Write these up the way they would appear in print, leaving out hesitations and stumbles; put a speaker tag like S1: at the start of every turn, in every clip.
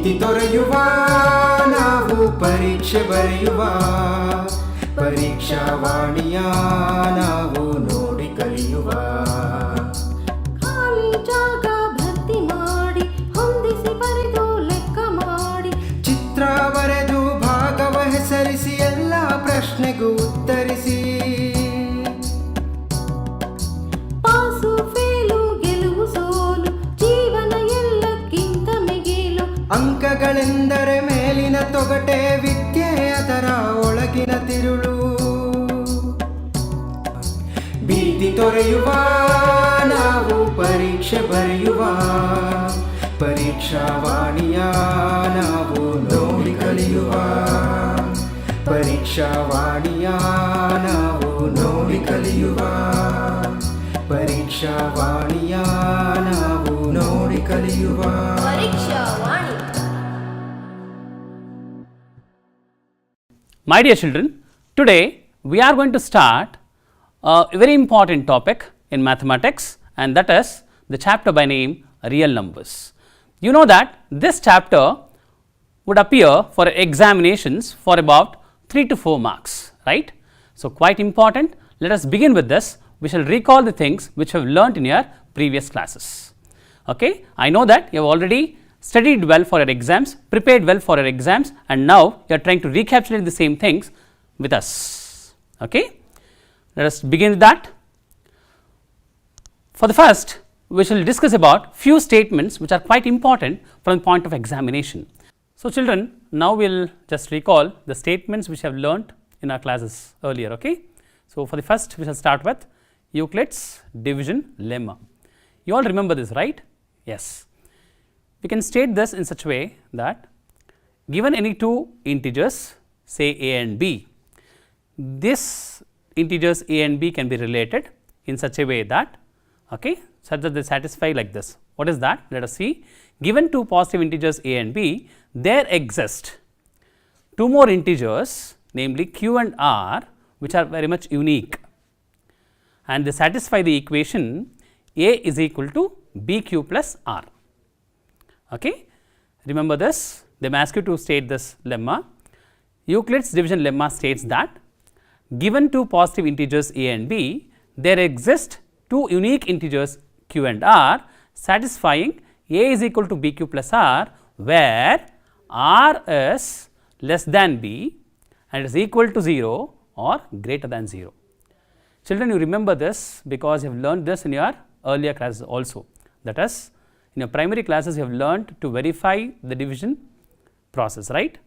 S1: ಭೀತಿ ತೊರೆಯುವ ನಾವು ಪರೀಕ್ಷೆ ಬರೆಯುವ ಪರೀಕ್ಷಾವಾಣಿಯ ನಾವು ನೋಡಿ ಕಲಿಯುವ
S2: ಖಾಲಿ ಜಾಗ ಭರ್ತಿ ಮಾಡಿ ಹೊಂದಿಸಿ ಬರೆದು ಲೆಕ್ಕ ಮಾಡಿ
S1: ಚಿತ್ರ ಬರೆದು ಭಾಗವ ಹೆಸರಿಸಿ ಎಲ್ಲ ಪ್ರಶ್ನೆಗೂ ಉತ್ತರಿಸಿ
S2: ಪಾಸು ಫೇಲು ಗೆಲುವು ಸೋಲು ಜೀವನ ಎಲ್ಲಕ್ಕಿಂತ ಮಿಗಿಲು
S1: ಅಂಕಗಳೆಂದರೆ ಮೇಲಿನ ತೊಗಟೆ ವಿದ್ಯೆ ಅದರ ಒಳಗಿನ ತಿರುಳು ಭೀತಿ ತೊರೆಯುವ ನಾವು ಪರೀಕ್ಷೆ ಬರೆಯುವ ಪರೀಕ್ಷಾವಾಣಿಯ ನಾವು ನೋಡಿ ಕಲಿಯುವ ಪರೀಕ್ಷಾವಾಣಿಯ ನಾವು ನೋಡಿ ಕಲಿಯುವ ಪರೀಕ್ಷಾವಾಣಿಯ ನಾವು ನೋಡಿ ಕಲಿಯುವ
S2: ಪರೀಕ್ಷಾವಾಣಿ.
S3: My dear children, today we are going to start a very important topic in mathematics, and that is the chapter by name real numbers. You know that this chapter would appear for examinations for about 3 to 4 marks, right? So, quite important. Let us begin with this. We shall recall the things which you have learnt in your previous classes. Okay? I know that you have already studied well for your exams, prepared well for your exams, and now you are trying to recapitulate the same things with us. Okay? Let us begin with that. For the first, we shall discuss about few statements which are quite important from the point of examination. So, children, now we will just recall the statements which we have learnt in our classes earlier. Okay? So, for the first, we shall start with Euclid's division lemma. You all remember this, right? Yes. We can state this in such a way that given any two integers, say a and b, this integers a and b can be related in such a way that, okay, such that they satisfy like this. What is that? Let us see. Given two positive integers a and b, there exist two more integers, namely q and r, which are very much unique, and they satisfy the equation a is equal to bq plus r. Okay. Remember this, they may ask you to state this lemma. Euclid's division lemma states that given two positive integers a and b, there exist two unique integers q and r satisfying a is equal to bq plus r, where r is less than b and is equal to 0 or greater than 0. Children, you remember this because you have learned this in your earlier classes also. That is, in your primary classes you have learned to verify the division process, right,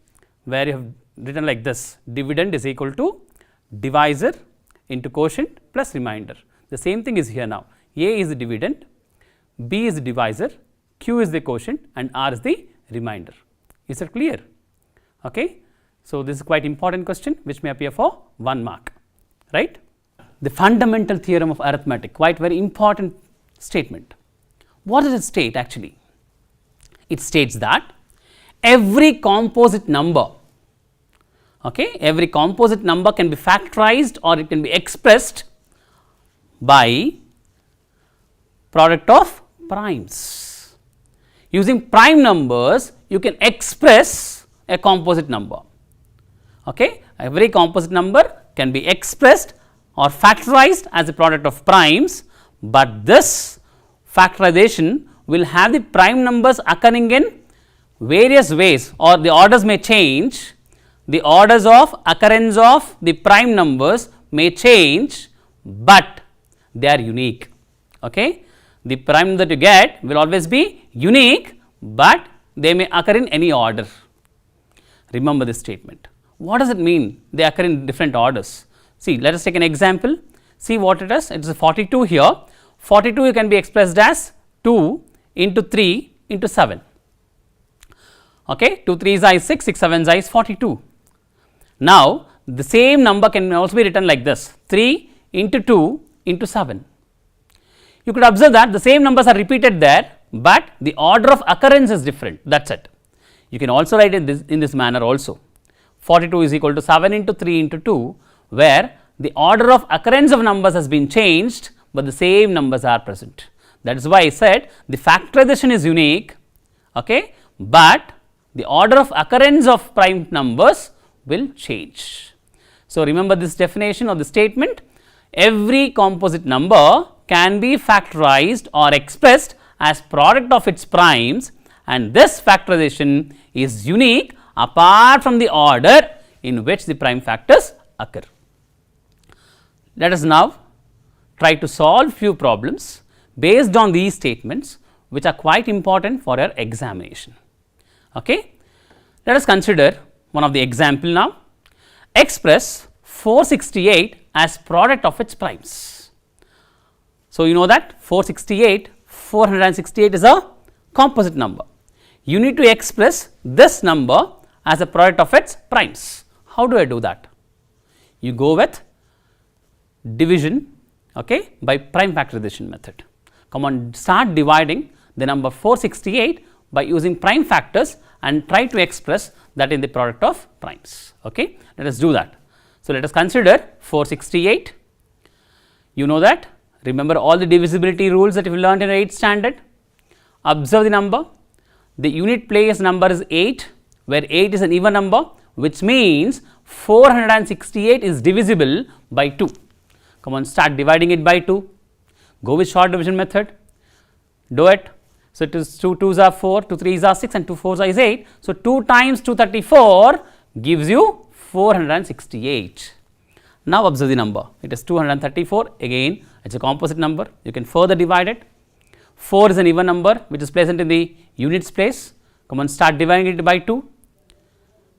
S3: where you have written like this: dividend is equal to divisor into quotient plus remainder. The same thing is here now. A is the dividend, b is the divisor, q is the quotient, and r is the remainder. Is it clear? Okay. So, this is quite important question which may appear for 1 mark, right. The fundamental theorem of arithmetic, quite very important statement. What does it state actually? It states that every composite number, okay, every composite number can be factorized or it can be expressed by product of primes. Using prime numbers, you can express a composite number. Okay, every composite number can be expressed or factorized as a product of primes, but this factorization will have the prime numbers occurring in various ways, or the orders may change. The orders of occurrence of the prime numbers may change, but they are unique. Okay? The prime that you get will always be unique, but they may occur in any order. Remember this statement. What does it mean? They occur in different orders. See, let us take an example. See what it is. It is 42 here. 42 can be expressed as 2 into 3 into 7. Okay, 2 3s is 6, 6 7s is 42. Now, the same number can also be written like this: 3 into 2 into 7. You could observe that the same numbers are repeated there, but the order of occurrence is different. That's it. You can also write it in this manner also. 42 is equal to 7 into 3 into 2, where the order of occurrence of numbers has been changed, but the same numbers are present. That is why I said the factorization is unique, okay, but the order of occurrence of prime numbers will change. So, remember this definition of the statement, every composite number can be factorized or expressed as product of its primes, and this factorization is unique apart from the order in which the prime factors occur. Let us now try to solve few problems based on these statements, which are quite important for your examination. Okay? Let us consider one of the example now. Express 468 as product of its primes. So, you know that 468 is a composite number. You need to express this number as a product of its primes. How do I do that? You go with division, okay, by prime factorization method. Come on, start dividing the number 468 by using prime factors and try to express that in the product of primes. Okay? Let us do that. So, let us consider 468. You know that, remember all the divisibility rules that you learned in 8th standard. Observe the number, the unit place number is 8, where 8 is an even number, which means 468 is divisible by 2. Come on, start dividing it by 2. Go with short division method, do it. So, it is 2 2s are 4, 2 3s are 6 and 2 4s is 8. So, 2 times 234 gives you 468. Now, observe the number, it is 234, again it is a composite number, you can further divide it. 4 is an even number which is present in the units place. Come on, start dividing it by 2.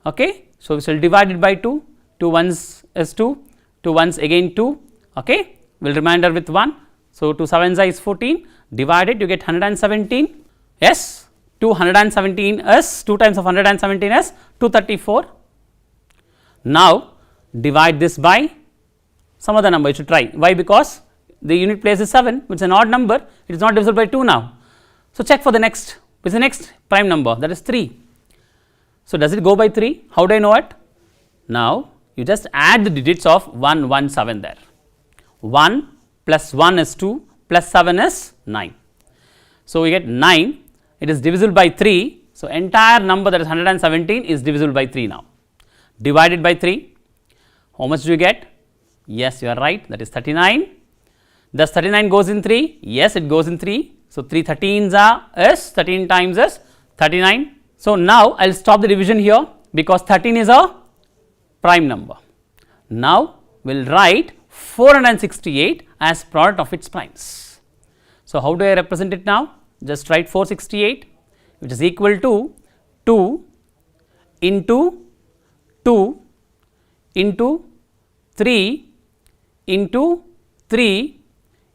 S3: Okay? So, we shall divide it by 2, 2 ones is 2, 2 ones again 2, okay? We will remainder with 1. So, 2 sevens is 14, divide it, you get 117, yes, 217 is 2 times of 117 is 234. Now, divide this by some other number, you should try. Why? Because the unit place is 7, which is an odd number, it is not divisible by 2 now. So, check for the next, which is the next prime number, that is 3. So, does it go by 3? How do I know it? Now, you just add the digits of 117 there. 1 plus 1 is 2 plus 7 is 9. So, we get 9, it is divisible by 3. So, entire number that is 117 is divisible by 3 now. Divided by 3, how much do you get? Yes, you are right, that is 39. Does 39 goes in 3? Yes, it goes in 3. So, 3 13s are is 13 times is 39. So, now I will stop the division here because 13 is a prime number. Now, we will write 468 as product of its primes. So, how do I represent it now? Just write 468, which is equal to 2 into 2 into 3 into 3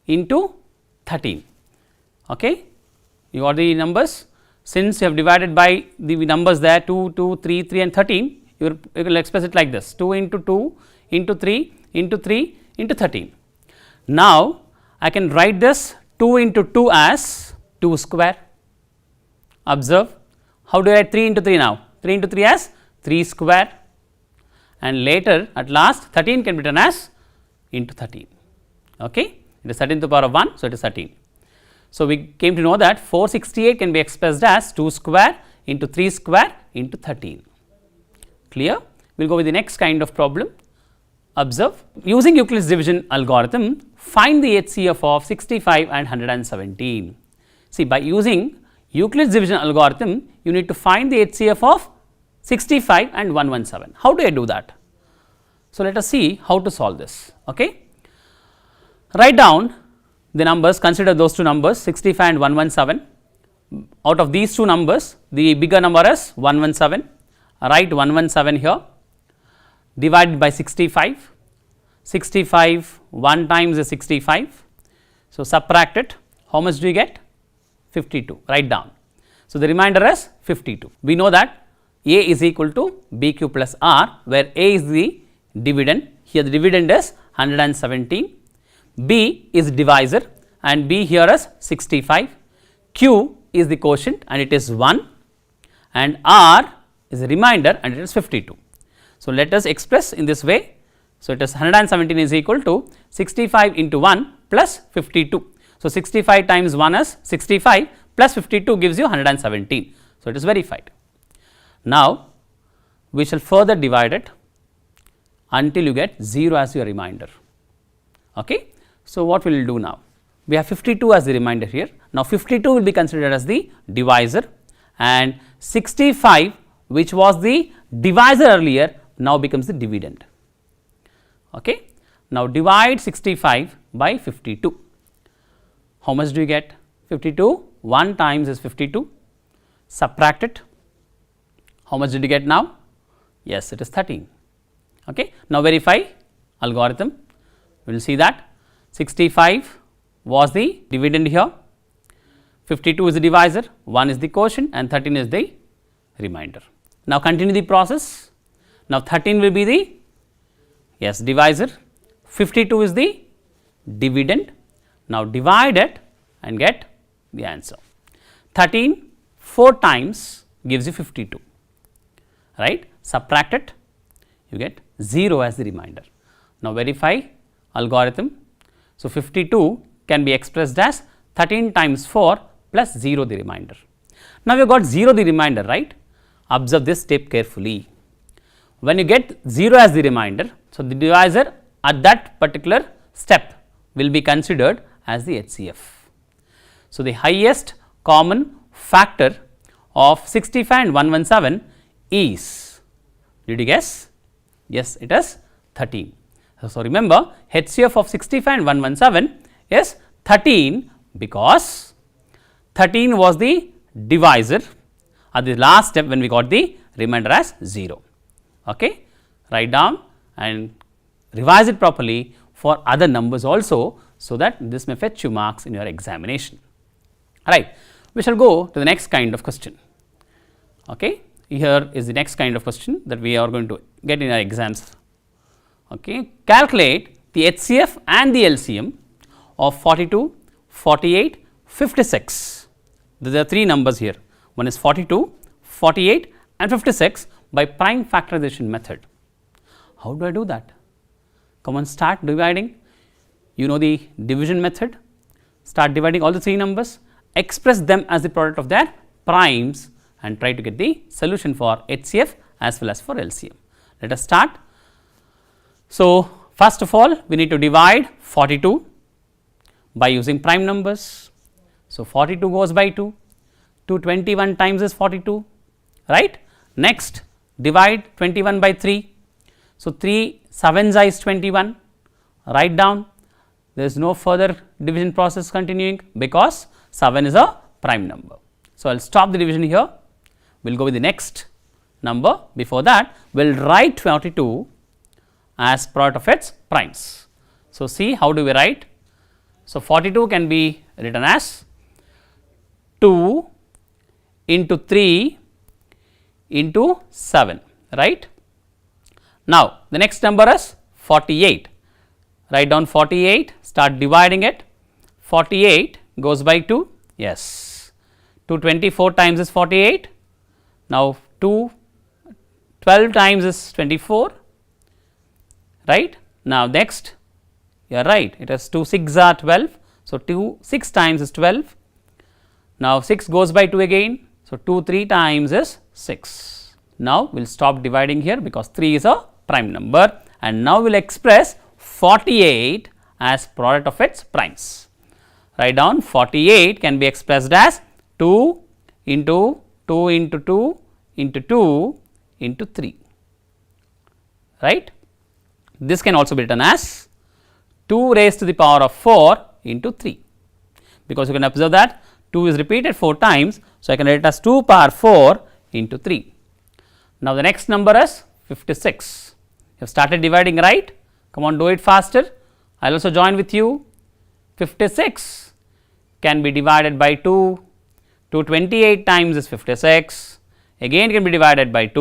S3: into 13. Okay? You got the numbers. Since you have divided by the numbers there 2, 2, 3, 3 and 13, you will express it like this, 2 into 2 into 3 into 3 into 13. Now, I can write this 2 into 2 as 2 square. Observe, how do I write 3 into 3 now? 3 into 3 as 3 square, and later at last 13 can be written as into 13. Okay? It is 13 to the power of 1, so it is 13. So, we came to know that 468 can be expressed as 2 square into 3 square into 13. Clear? We will go with the next kind of problem. Observe, using Euclid's division algorithm, find the HCF of 65 and 117. See, by using Euclid's division algorithm, you need to find the HCF of 65 and 117. How do I do that? So, let us see how to solve this. Okay? Write down the numbers, consider those two numbers 65 and 117. Out of these two numbers, the bigger number is 117. Write 117 here, divided by 65. 65 1 times is 65. So, subtract it. How much do you get? 52. Write down. So, the remainder is 52. We know that A is equal to BQ plus R, where A is the dividend. Here the dividend is 117. B is divisor and B here is 65. Q is the quotient and it is 1, and R is a remainder and it is 52. So, let us express in this way. So, it is 117 is equal to 65 into 1 plus 52. So, 65 times 1 is 65 plus 52 gives you 117. So, it is verified. Now, we shall further divide it until you get 0 as your remainder. Okay. So, what we will do now? We have 52 as the remainder here. Now, 52 will be considered as the divisor, and 65, which was the divisor earlier, now becomes the dividend. Okay. Now, divide 65 by 52. How much do you get? 52, 1 times is 52, subtract it. How much did you get now? Yes, it is 13. Okay. Now, verify algorithm. We will see that 65 was the dividend here, 52 is the divisor, 1 is the quotient, and 13 is the remainder. Now, continue the process. Now, 13 will be the divisor, 52 is the dividend. Now, divide it and get the answer. 13 4 times gives you 52, right. Subtract it, you get 0 as the remainder. Now, verify algorithm. So, 52 can be expressed as 13 times 4 plus 0 the remainder. Now, we have got 0 the remainder, right. Observe this step carefully. When you get 0 as the remainder, so the divisor at that particular step will be considered as the HCF. So, the highest common factor of 65 and 117 is, did you guess? Yes, it is 13. So, remember HCF of 65 and 117 is 13 because 13 was the divisor at the last step when we got the remainder as 0. Okay. Write down and revise it properly for other numbers also, so that this may fetch you marks in your examination. Alright, we shall go to the next kind of question. Okay. Here is the next kind of question that we are going to get in our exams. Okay. Calculate the HCF and the LCM of 42, 48, 56. There are 3 numbers here. One is 42, 48 and 56 by prime factorization method. How do I do that? Come on, start dividing. You know the division method. Start dividing all the 3 numbers, express them as the product of their primes and try to get the solution for HCF as well as for LCM. Let us start. So, first of all, we need to divide 42 by using prime numbers. So, 42 goes by 2, 221 times is 42, right. Next, divide 21 by 3. So, 3 7s is 21, write down. There is no further division process continuing because 7 is a prime number. So, I will stop the division here. We will go with the next number. Before that, we will write 42 as product of its primes. So, see how do we write? So, 42 can be written as 2 into 3 into 7, right. Now, the next number is 48. Write down 48, start dividing it. 48 goes by 2, yes. 224 times is 48. Now, 12 times is 24, right. Now, next you are right, it is 2 6 are 12. So, 6 times is 12. Now, 6 goes by 2 again. So, 2 3 times is 6. Now, we will stop dividing here because 3 is a prime number, and now we will express 48 as product of its primes. Write down 48 can be expressed as 2 into 2 into 2 into 2 into 3, right. This can also be written as 2 raised to the power of 4 into 3, because you can observe that 2 is repeated 4 times. So, I can write it as 2 power 4 into 3. Now, the next number is 56. You have started dividing, right? Come on, do it faster. I will also join with you. 56 can be divided by 2. 228 times is 56. Again can be divided by 2.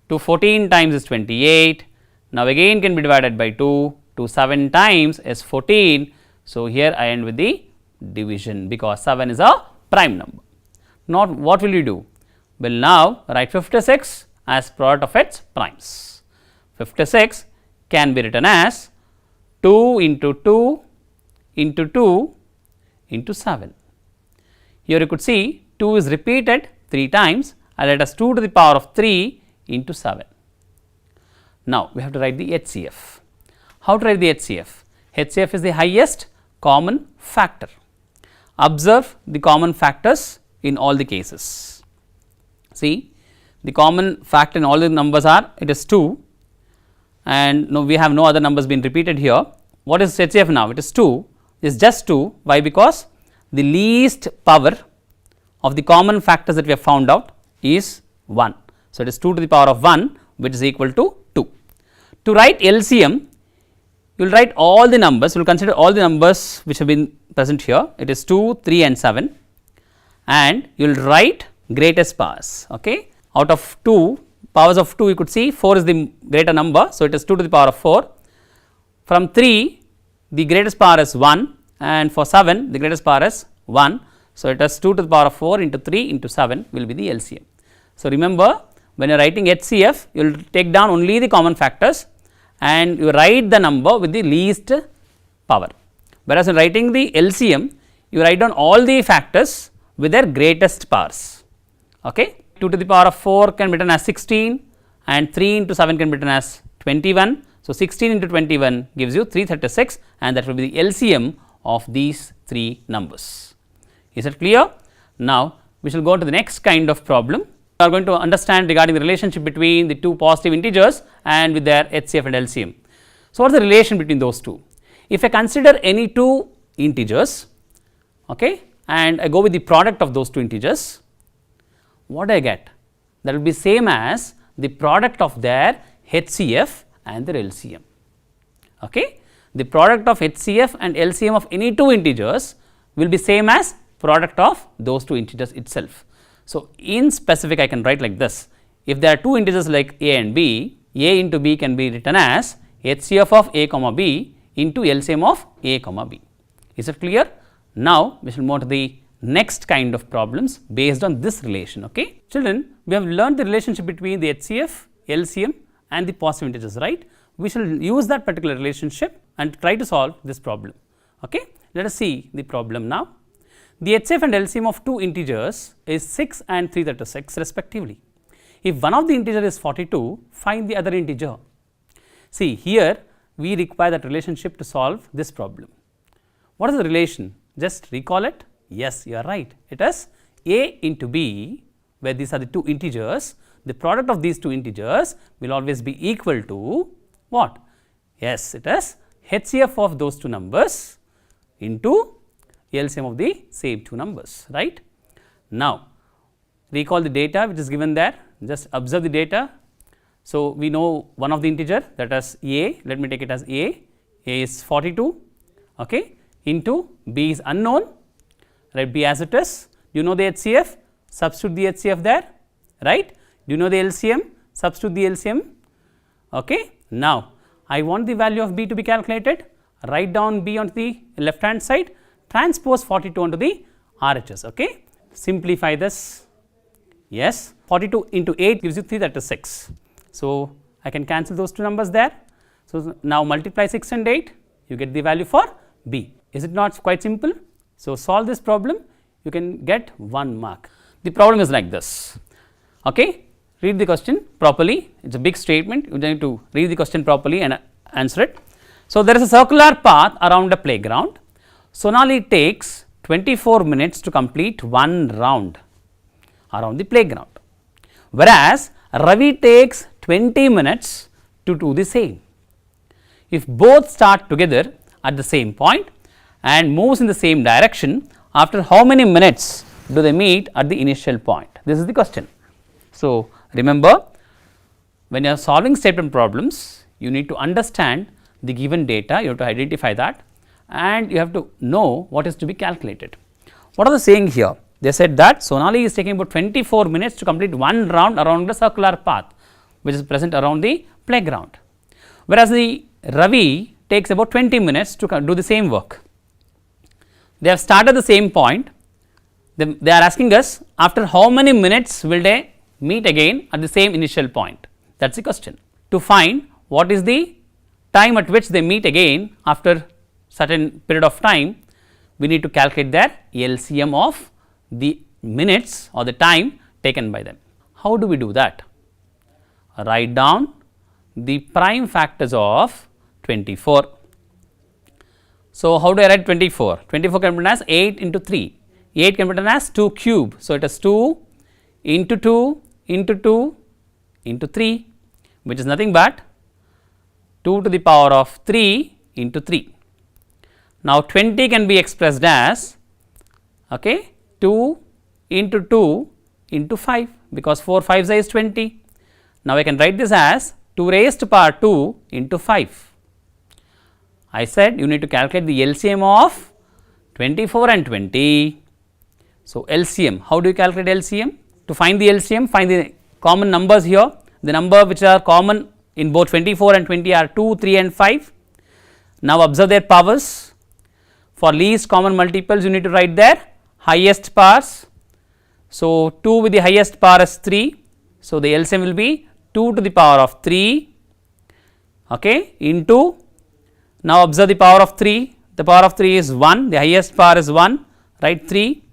S3: 214 times is 28. Now, again can be divided by 2. 2 7 times is 14. So, here I end with the division because 7 is a prime number. Now, what will you do? We will now write 56 as product of its primes. 56 can be written as 2 into 2 into 2 into 7. Here you could see 2 is repeated 3 times and let us 2 to the power of 3 into 7. Now, we have to write the HCF. How to write the HCF? HCF is the highest common factor. Observe the common factors in all the cases. See, the common factor in all the numbers are, it is 2, and no, we have no other numbers being repeated here. What is HCF now? It is 2, it is just 2. Why? Because the least power of the common factors that we have found out is 1. So, it is 2 to the power of 1, which is equal to 2. To write LCM, you will write all the numbers, you will consider all the numbers which have been present here. It is 2, 3 and 7, and you will write greatest powers. Okay? Out of 2 powers of 2, you could see 4 is the greater number. So, it is 2 to the power of 4. From 3, the greatest power is 1, and for 7 the greatest power is 1. So, it is 2 to the power of 4 into 3 into 7 will be the LCM. So, remember, when you are writing HCF, you will take down only the common factors and you write the number with the least power. Whereas, in writing the LCM, you write down all the factors with their greatest powers. Okay? 2 to the power of 4 can be written as 16, and 3 into 7 can be written as 21. So, 16 into 21 gives you 336, and that will be the LCM of these 3 numbers. Is it clear? Now, we shall go to the next kind of problem. We are going to understand regarding the relationship between the 2 positive integers and with their HCF and LCM. So, what is the relation between those two? If I consider any 2 integers, okay, and I go with the product of those 2 integers, what do I get? That will be same as the product of their HCF and their LCM. Okay? The product of HCF and LCM of any 2 integers will be same as product of those 2 integers itself. So, in specific I can write like this. If there are 2 integers like a and b, a into b can be written as HCF of a comma b into LCM of a comma b. Is it clear? Now, we shall move to the next kind of problems based on this relation. Okay? Children, we have learned the relationship between the HCF, LCM and the positive integers, right? We shall use that particular relationship and try to solve this problem. Okay? Let us see the problem now. The HCF and LCM of 2 integers is 6 and 336 respectively. If one of the integer is 42, find the other integer. See, here we require that relationship to solve this problem. What is the relation? Just recall it. Yes, you are right. It is a into b, where these are the 2 integers. The product of these 2 integers will always be equal to what? Yes, it is HCF of those 2 numbers into LCM of the same 2 numbers, right. Now, recall the data which is given there, just observe the data. So, we know one of the integer, that is a, let me take it as a is 42, okay, into b is unknown, write b as it is. Do you know the HCF? Substitute the HCF there, right. Do you know the LCM? Substitute the LCM, okay. Now, I want the value of b to be calculated, write down b on the left hand side, transpose 42 onto the RHS, okay. Simplify this, yes, 42 into 8 gives you 336. So, I can cancel those 2 numbers there. So, now multiply 6 and 8, you get the value for b. Is it not quite simple? So, solve this problem, you can get 1 mark. The problem is like this, okay. Read the question properly, it is a big statement, you need to read the question properly and answer it. So, there is a circular path around a playground. Sonali takes 24 minutes to complete 1 round around the playground, whereas Ravi takes 20 minutes to do the same. If both start together at the same point and moves in the same direction, after how many minutes do they meet at the initial point? This is the question. So, remember, when you are solving statement problems, you need to understand the given data, you have to identify that, and you have to know what is to be calculated. What are they saying here? They said that Sonali is taking about 24 minutes to complete 1 round around the circular path which is present around the playground, whereas the Ravi takes about 20 minutes to do the same work. They have started the same point, they are asking us after how many minutes will they meet again at the same initial point, that is the question. To find what is the time at which they meet again after certain period of time, we need to calculate their LCM of the minutes or the time taken by them. How do we do that? Write down the prime factors of 24. So, how do I write 24? 24 can be written as 8 into 3, 8 can be written as 2 cube. So, it is 2 into 2 into 2 into 3, which is nothing but 2 to the power of 3 into 3. Now, 20 can be expressed as 2 into 2 into 5, because 4 5s is 20. Now, I can write this as 2 raised to power 2 into 5. I said you need to calculate the LCM of 24 and 20. So, LCM, how do you calculate LCM? To find the LCM, find the common numbers here. The number which are common in both 24 and 20 are 2, 3 and 5. Now, observe their powers. For least common multiples, you need to write their highest powers. So, 2 with the highest power is 3. So, the LCM will be 2 to the power of 3 into, now observe the power of 3, the power of 3 is 1, the highest power is 1, write 3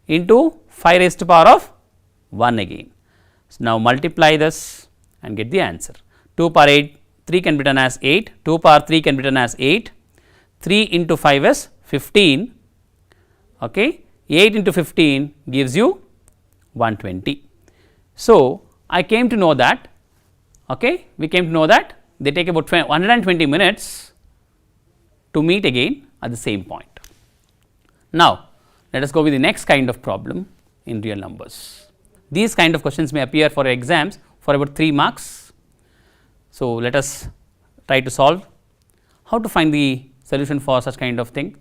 S3: into 5 raised to power of 1 again. So, now multiply this and get the answer. 2 power 8, 3 can be written as 8, 2 power 3 can be written as 8, 3 into 5 is 15, 8 into 15 gives you 120. So, I came to know that, we came to know that they take about 120 minutes to meet again at the same point. Now, let us go with the next kind of problem in real numbers. These kind of questions may appear for exams for about 3 marks. So, let us try to solve. How to find the solution for such kind of thing?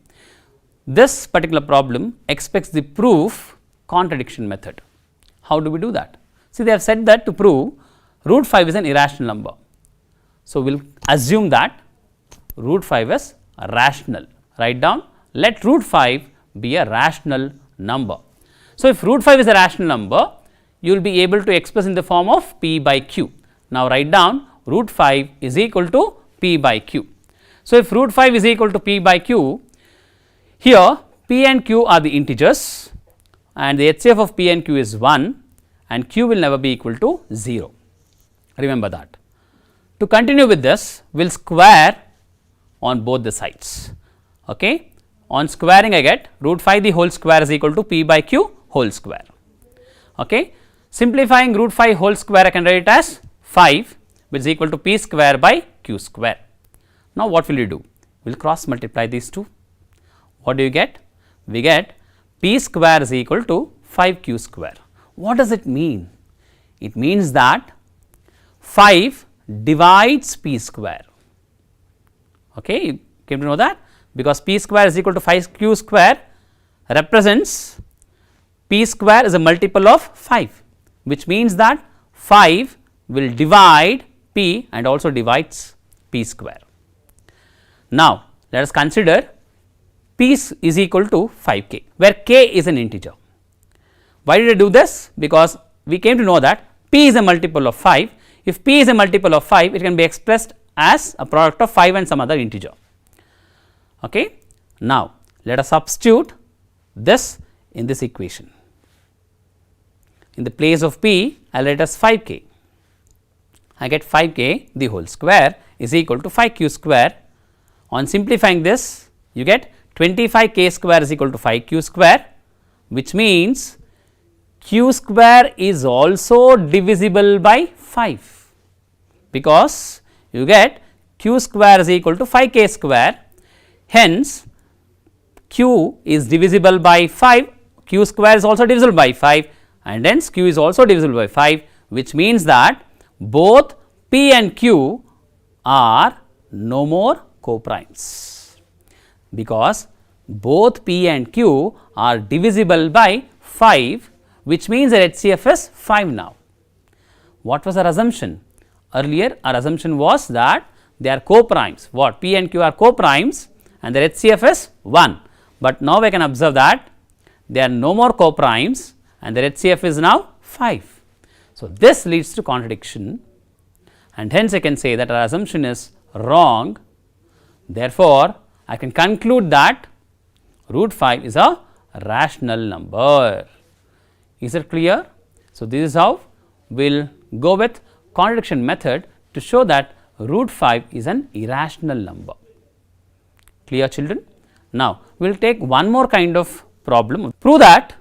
S3: This particular problem expects the proof contradiction method. How do we do that? See, they have said that to prove root 5 is an irrational number. So, we will assume that root 5 is rational. Write down, let root 5 be a rational number. So, if root 5 is a rational number, you will be able to express in the form of p by q. Now, write down root 5 is equal to p by q. So, if root 5 is equal to p by q, here p and q are the integers and the HCF of p and q is 1 and q will never be equal to 0. Remember that. To continue with this, we will square on both the sides. On squaring, I get root 5 the whole square is equal to p by q whole square. Simplifying root 5 whole square, I can write it as 5, which is equal to p square by q square. Now, what will you do? We will cross multiply these two. What do you get? We get p square is equal to 5q square. What does it mean? It means that 5 divides p square. You came to know that, because p square is equal to 5q square represents p square is a multiple of 5, which means that 5 will divide p and also divides p square. Now, let us consider p is equal to 5k, where k is an integer. Why did I do this? Because we came to know that p is a multiple of 5. If p is a multiple of 5, it can be expressed as a product of 5 and some other integer. Now, let us substitute this in this equation. In the place of p, I will write as 5k. I get 5k the whole square is equal to 5q square. On simplifying this, you get 25k square is equal to 5q square, which means q square is also divisible by 5, because you get q square is equal to 5k square. Hence, q is divisible by 5, q square is also divisible by 5, and hence q is also divisible by 5, which means that both p and q are no more coprimes, because both p and q are divisible by 5, which means that HCF is 5 now. What was our assumption? Earlier our assumption was that they are coprimes. What? P and q are coprimes and their HCF is 1, but now we can observe that they are no more coprimes and their HCF is now 5. So, this leads to contradiction, and hence I can say that our assumption is wrong. Therefore, I can conclude that root 5 is a rational number. Is it clear? So, this is how we'll go with contradiction method to show that root 5 is an irrational number. Clear, children? Now, we will take one more kind of problem. Prove that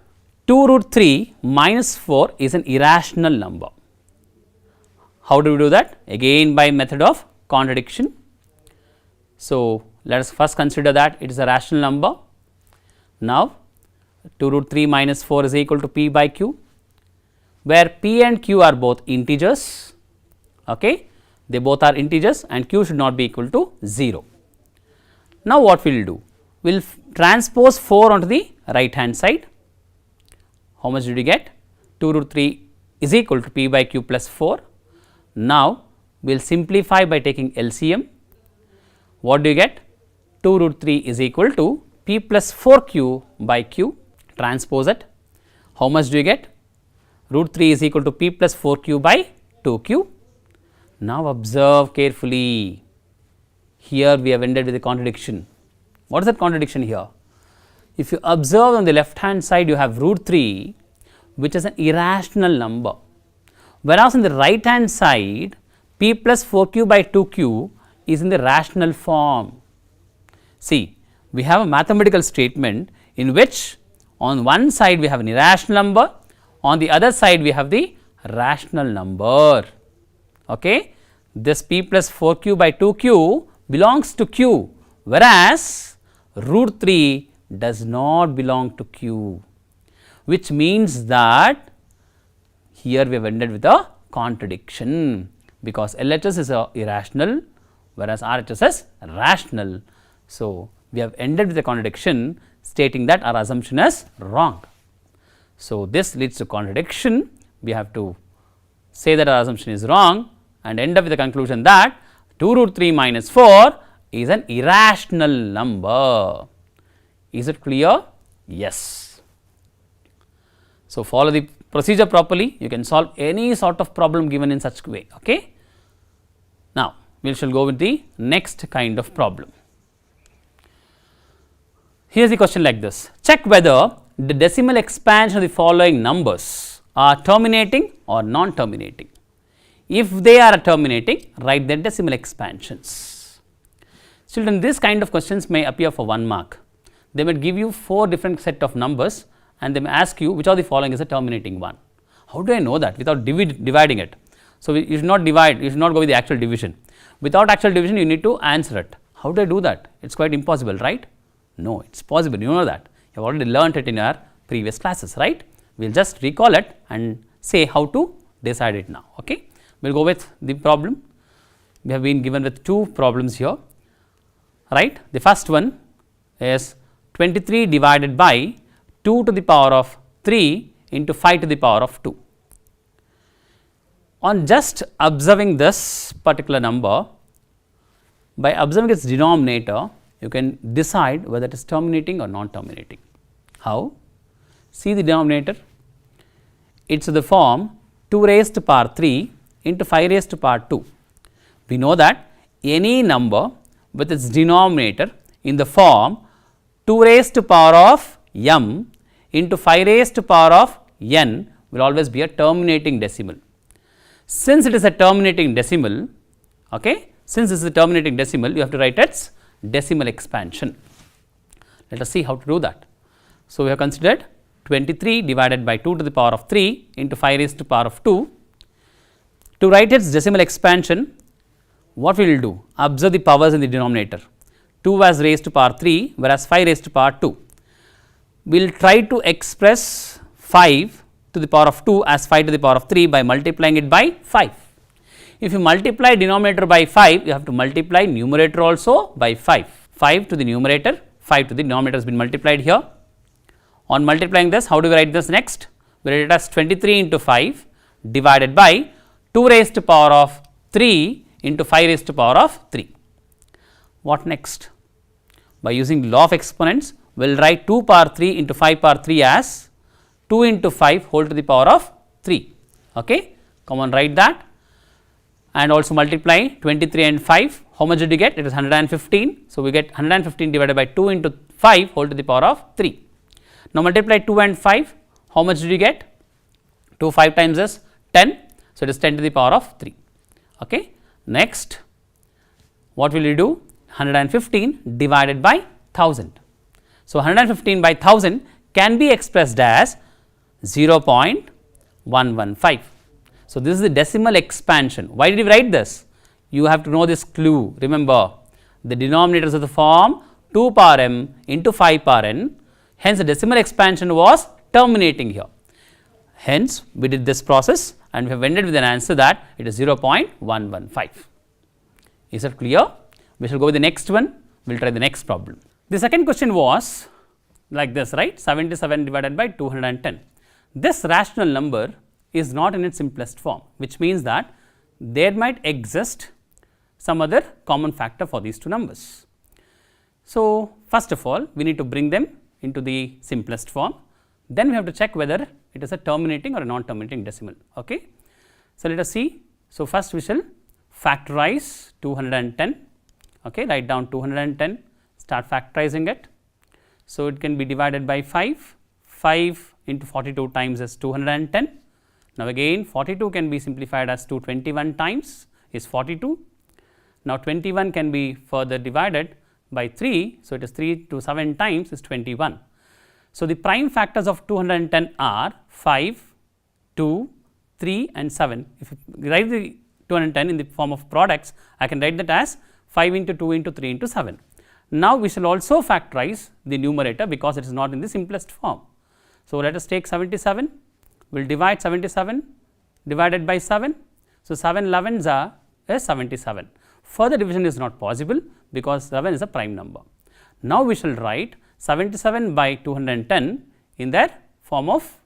S3: 2 root 3 minus 4 is an irrational number. How do we do that? Again by method of contradiction. So, let us first consider that it is a rational number. Now, 2 root 3 minus 4 is equal to p by q, where p and q are both integers. Okay? They both are integers and q should not be equal to 0. Now, what we will do? We will transpose 4 onto the right hand side. How much did you get? 2 root 3 is equal to p by q plus 4. Now, we will simplify by taking LCM. What do you get? 2 root 3 is equal to p plus 4q by q. Transpose it. How much do you get? Root 3 is equal to p plus 4q by 2q. Now, observe carefully. Here we have ended with a contradiction. What is that contradiction here? If you observe on the left hand side, you have root 3, which is an irrational number, whereas on the right hand side, p plus 4q by 2q is in the rational form. See, we have a mathematical statement in which on one side we have an irrational number, on the other side we have the rational number. Okay? This p plus 4q by 2q belongs to q, whereas root 3 does not belong to q, which means that here we have ended with a contradiction, because LHS is a irrational whereas RHS is rational. So, we have ended with a contradiction stating that our assumption is wrong. So, this leads to contradiction. We have to say that our assumption is wrong and end up with the conclusion that 2 root 3 minus 4 is an irrational number. Is it clear? Yes. So, follow the procedure properly, you can solve any sort of problem given in such way. Okay? Now, we shall go with the next kind of problem. Here is the question like this: check whether the decimal expansion of the following numbers are terminating or non-terminating. If they are terminating, write their decimal expansions. Children, this kind of questions may appear for 1 mark. They may give you 4 different set of numbers and they may ask you which of the following is a terminating one. How do I know that without dividing it? So, you should not divide, you should not go with the actual division. Without actual division, you need to answer it. How do I do that? It is quite impossible, right? No, it is possible, you know that. You have already learnt it in your previous classes, right? We will just recall it and say how to decide it now. Okay? We will go with the problem. We have been given with 2 problems here, right? The first one is 23 divided by 2 to the power of 3 into 5 to the power of 2. On just observing this particular number, by observing its denominator, you can decide whether it is terminating or non-terminating. How? See the denominator, it is the form 2 raised to power 3 into 5 raised to power 2. We know that any number with its denominator in the form 2 raised to power of m into 5 raised to power of n will always be a terminating decimal. Since it is a terminating decimal, okay, since this is a terminating decimal, you have to write its decimal expansion. Let us see how to do that. So, we have considered 23 divided by 2 to the power of 3 into 5 raised to power of 2. To write its decimal expansion, what we will do? Observe the powers in the denominator. 2 was raised to power 3, whereas 5 raised to power 2. We will try to express 5 to the power of 2 as 5 to the power of 3 by multiplying it by 5. If you multiply denominator by 5, you have to multiply numerator also by 5. 5 to the numerator, 5 to the denominator has been multiplied here. On multiplying this, how do we write this next? We write it as 23 into 5 divided by 2 raised to power of 3 into 5 raised to power of 3. What next? By using law of exponents, we will write 2 power 3 into 5 power 3 as 2 into 5 whole to the power of 3. Okay? Come on, write that. And also multiply 23 and 5. How much did you get? It is 115. So, we get 115 divided by 2 into 5 whole to the power of 3. Now, multiply 2 and 5. How much did you get? 2 5 times is 10. So, it is 10 to the power of 3. Okay. Next, what will you do? 115 divided by 1000. So, 115 by 1000 can be expressed as 0.115. So, this is the decimal expansion. Why did we write this? You have to know this clue. Remember, the denominators of the form 2 power m into 5 power n. Hence, the decimal expansion was terminating here. Hence, we did this process and we have ended with an answer that it is 0.115. Is that clear? We shall go with the next one. We will try the next problem. The second question was like this, right? 77 divided by 210. This rational number is not in its simplest form, which means that there might exist some other common factor for these two numbers. So, first of all, we need to bring them into the simplest form. Then we have to check whether it is a terminating or a non-terminating decimal. Okay. So, let us see. So, first we shall factorize 210. Okay, write down 210, start factorizing it. So, it can be divided by 5. 5 into 42 times is 210. Now, again 42 can be simplified as 221 times is 42. Now, 21 can be further divided by 3. So, it is 3 to 7 times is 21. So, the prime factors of 210 are 5, 2, 3 and 7. If you write the 210 in the form of products, I can write that as 5 into 2 into 3 into 7. Now, we shall also factorize the numerator because it is not in the simplest form. So, let us take 77, we will divide 77 divided by 7. So, 7 11s are 77. Further division is not possible because 7 is a prime number. Now, we shall write 77 by 210 in their form of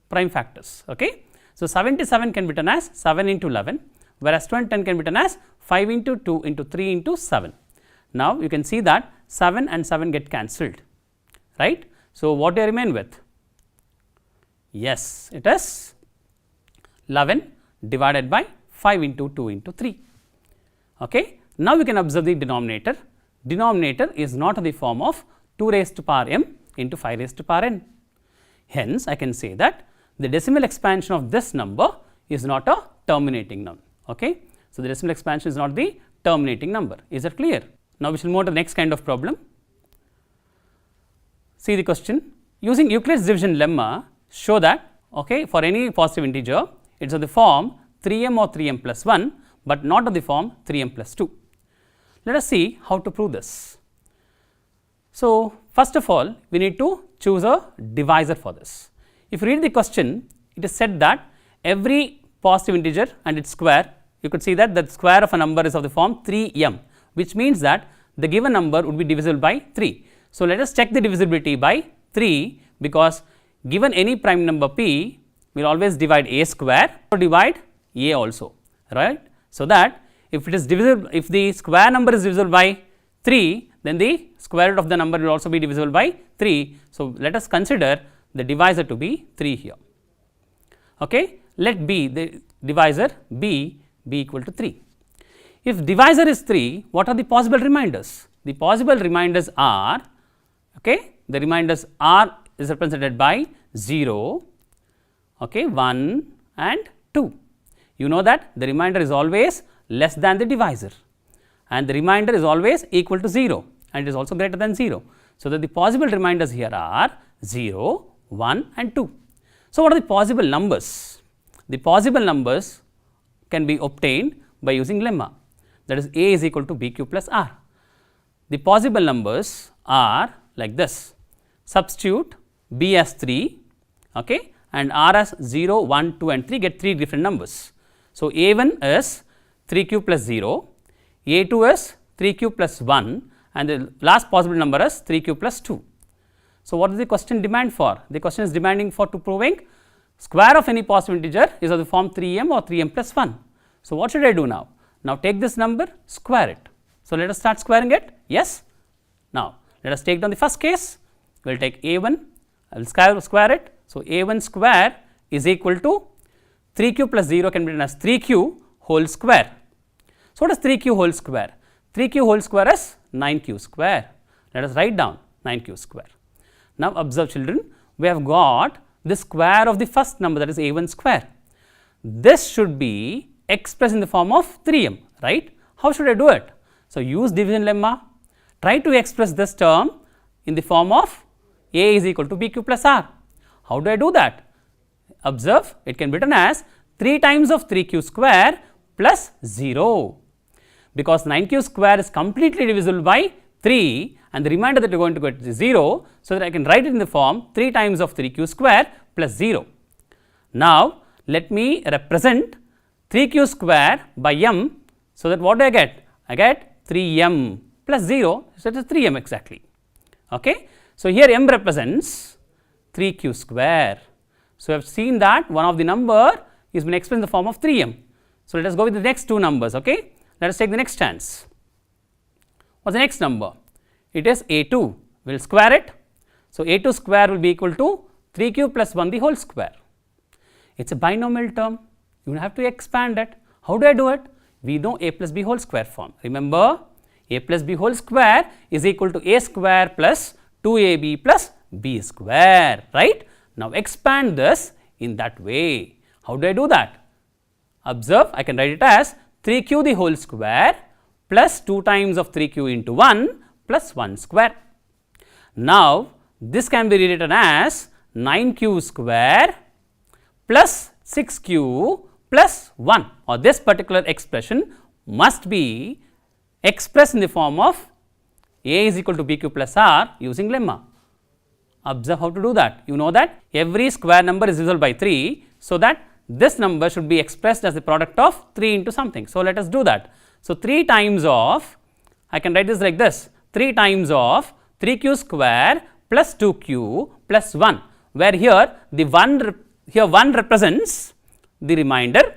S3: prime factors. Okay. So, 77 can be written as 7 into 11, whereas 210 can be written as 5 into 2 into 3 into 7. Now, you can see that 7 and 7 get cancelled, right. So, what do I remain with? Yes, it is 11 divided by 5 into 2 into 3. Okay. Now, we can observe the denominator. Denominator is not in the form of 2 raised to power m into 5 raised to power n. Hence, I can say that the decimal expansion of this number is not a terminating number. Okay. So, the decimal expansion is not the terminating number. Is that clear? Now, we shall move to the next kind of problem. See the question. Using Euclid's division lemma, show that for any positive integer, it is of the form 3m or 3m plus 1, but not of the form 3m plus 2. Let us see how to prove this. So, first of all, we need to choose a divisor for this. If you read the question, it is said that every positive integer and its square, you could see that the square of a number is of the form 3m, which means that the given number would be divisible by 3. So, let us check the divisibility by 3 because given any prime number p, we will always divide a square or divide a also, right. So, that if it is divisible, if the square number is divisible by 3, then the square root of the number will also be divisible by 3. So, let us consider the divisor to be 3 here. Okay. Let b, the divisor b equal to 3. If divisor is 3, what are the possible reminders? The possible reminders are, the reminders are is represented by 0, 1 and 2. You know that the remainder is always less than the divisor and the remainder is always equal to 0 and it is also greater than 0. So, that the possible reminders here are 0, 1 and 2. So, what are the possible numbers? The possible numbers can be obtained by using lemma, that is A is equal to BQ plus R. The possible numbers are like this. Substitute B as 3 and R as 0, 1, 2 and 3, get 3 different numbers. So, A1 is 3q plus 0, A2 is 3q plus 1 and the last possible number is 3q plus 2. So, what is the question demand for? The question is demanding for to proving square of any positive integer is of the form 3m or 3m plus 1. So, what should I do now? Now, take this number, square it. So, let us start squaring it. Yes. Now, let us take down the first case. We will take A1, I will square it. So, A1 square is equal to 3q plus 0 can be written as 3q whole square. So, what is 3q whole square? 3q whole square is 9q square. Let us write down 9q square. Now, observe children, we have got the square of the first number, that is A1 square. this should be expressed in the form of 3m, right? How should I do it? So, use division lemma, try to express this term in the form of A is equal to BQ plus R. How do I do that? Observe, it can be written as 3 times of 3q square plus 0, because 9q square is completely divisible by 3 and the remainder that you are going to get is 0. So, that I can write it in the form 3 times of 3q square plus 0. Now, let me represent 3q square by m. So, that what do I get? I get 3m plus 0, so it is 3m exactly. Okay. So, here m represents 3q square. So, we have seen that one of the number is been expressed in the form of 3m. So, let us go with the next two numbers. Okay. Let us take the next chance. What is the next number? It is a2. We will square it. So, a2 square will be equal to 3q plus 1 the whole square. It is a binomial term. You will have to expand it. How do I do it? We know a plus b whole square form. Remember, a plus b whole square is equal to a square plus 2ab plus b square, right? Now, expand this in that way. How do I do that? Observe, I can write it as 3q the whole square plus 2 times of 3q into 1 plus 1 square. Now, this can be rewritten as 9q square plus 6q plus 1, or this particular expression must be expressed in the form of A is equal to BQ plus R using lemma. Observe how to do that. You know that every square number is divisible by 3, so that this number should be expressed as the product of 3 into something. So, let us do that. So, 3 times of, I can write this like this, 3 times of 3q square plus 2q plus 1, where here the 1 represents the remainder.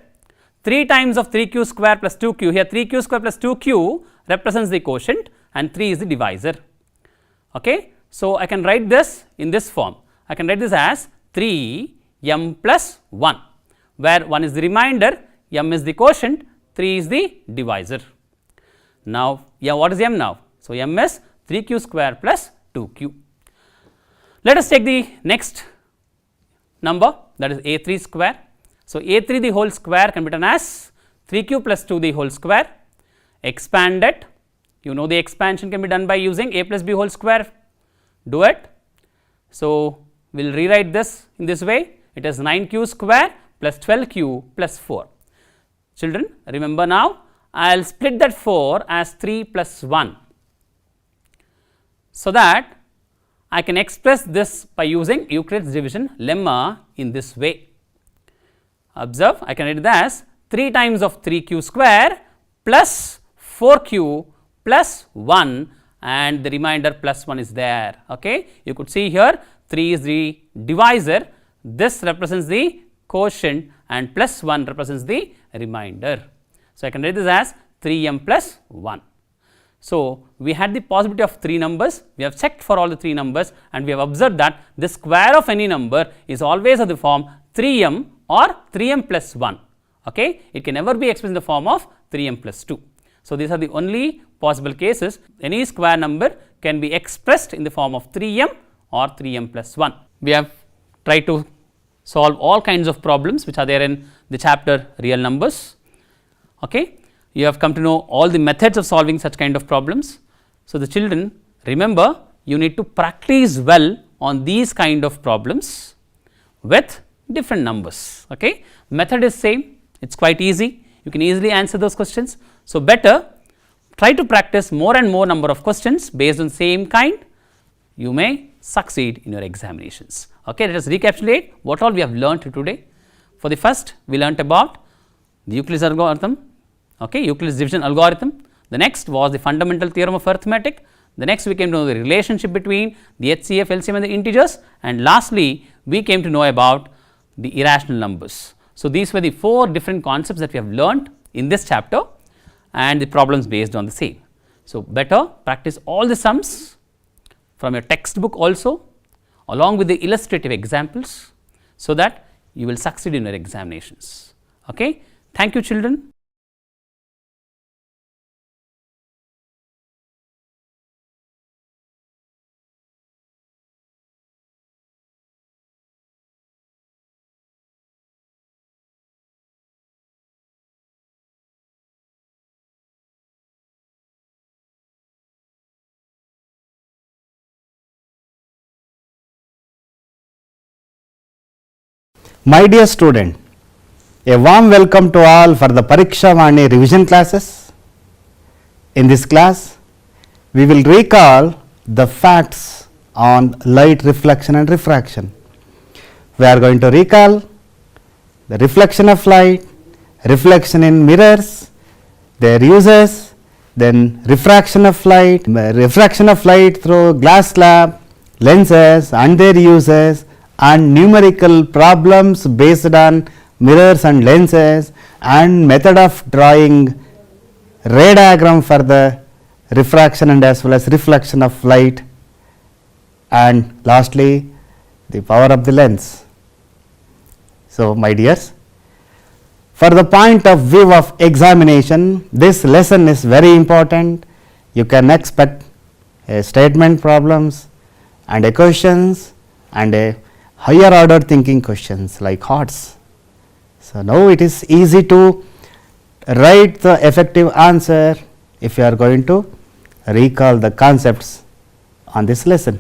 S3: 3 times of 3q square plus 2q, here 3q square plus 2q represents the quotient and 3 is the divisor. Okay. So, I can write this in this form. I can write this as 3m plus 1, where 1 is the remainder, m is the quotient, 3 is the divisor. Now, what is m now? So, m is 3q square plus 2q. Let us take the next number, that is a3 square. So, a3 the whole square can be written as 3q plus 2 the whole square. Expand it. You know the expansion can be done by using a plus b whole square. Do it. So, we will rewrite this in this way. It is 9q square plus 12q plus 4. Children, remember now, I will split that 4 as 3 plus 1, so that I can express this by using Euclid's division lemma in this way. Observe, I can write it as 3 times of 3q square plus 4q plus 1 and the remainder plus 1 is there. Okay. You could see here 3 is the divisor, this represents the quotient and plus 1 represents the remainder. So, I can write this as 3m plus 1. So, we had the possibility of 3 numbers, we have checked for all the 3 numbers and we have observed that the square of any number is always of the form 3m or 3m plus 1. Okay. It can never be expressed in the form of 3m plus 2. So, these are the only possible cases. Any square number can be expressed in the form of 3m or 3m plus 1. We have tried to solve all kinds of problems which are there in the chapter real numbers. Okay. You have come to know all the methods of solving such kind of problems. So, the children, remember, you need to practice well on these kind of problems with different numbers. Okay. Method is same, it is quite easy, you can easily answer those questions. So, better try to practice more and more number of questions based on same kind, you may succeed in your examinations. Okay. Let us recapitulate what all we have learnt today. For the first, we learnt about the Euclid's algorithm, okay, Euclid's division algorithm. The next was the fundamental theorem of arithmetic. The next we came to know the relationship between the HCF, LCM and the integers, and lastly we came to know about the irrational numbers. So, these were the 4 different concepts that we have learnt in this chapter and the problems based on the same. So, better practice all the sums from your textbook also along with the illustrative examples, so that you will succeed in your examinations. Okay. Thank you, children.
S4: My dear student, a warm welcome to all for the Pariksha Vani revision classes. In this class, we will recall the facts on light reflection and refraction. We are going to recall the reflection of light, reflection in mirrors, their uses, then refraction of light through glass slab, lenses and their uses, and numerical problems based on mirrors and lenses, and method of drawing ray diagram for the refraction and as well as reflection of light, and lastly the power of the lens. So, my dears, for the point of view of examination, this lesson is very important. You can expect a statement problems and a questions and a higher order thinking questions like HOTS. So, now it is easy to write the effective answer if you are going to recall the concepts on this lesson.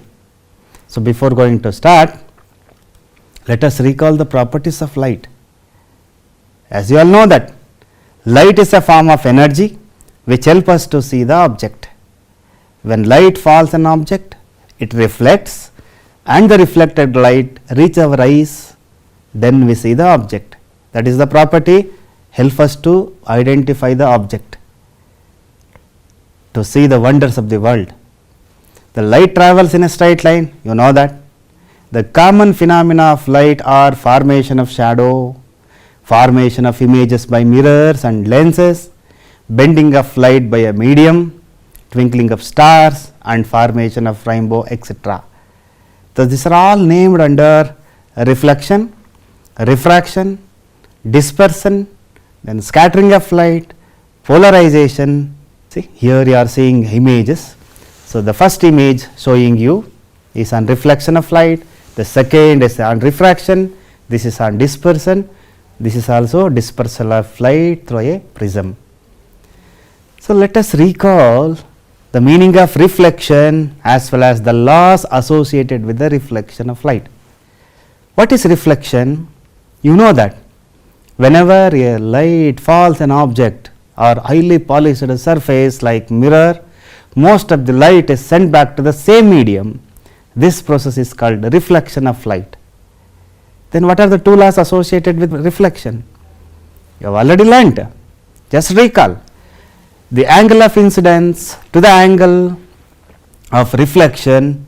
S4: So, before going to start, let us recall the properties of light. As you all know that light is a form of energy which help us to see the object. When light falls on an object, it reflects and the reflected light reach our eyes, then we see the object. That is the property help us to identify the object, to see the wonders of the world. The light travels in a straight line, you know that. The common phenomena of light are formation of shadow, formation of images by mirrors and lenses, bending of light by a medium, twinkling of stars and formation of rainbow, etc. So, these are all named under reflection, refraction, dispersion, then scattering of light, polarization. See, here you are seeing images. So, the first image showing you is on reflection of light, the second is on refraction, this is on dispersion, this is also dispersal of light through a prism. So, let us recall the meaning of reflection as well as the laws associated with the reflection of light. What is reflection? You know that whenever a light falls on an object or highly polished surface like mirror, most of the light is sent back to the same medium. This process is called reflection of light. Then what are the two laws associated with reflection? You have already learnt. Just recall. The angle of incidence to the angle of reflection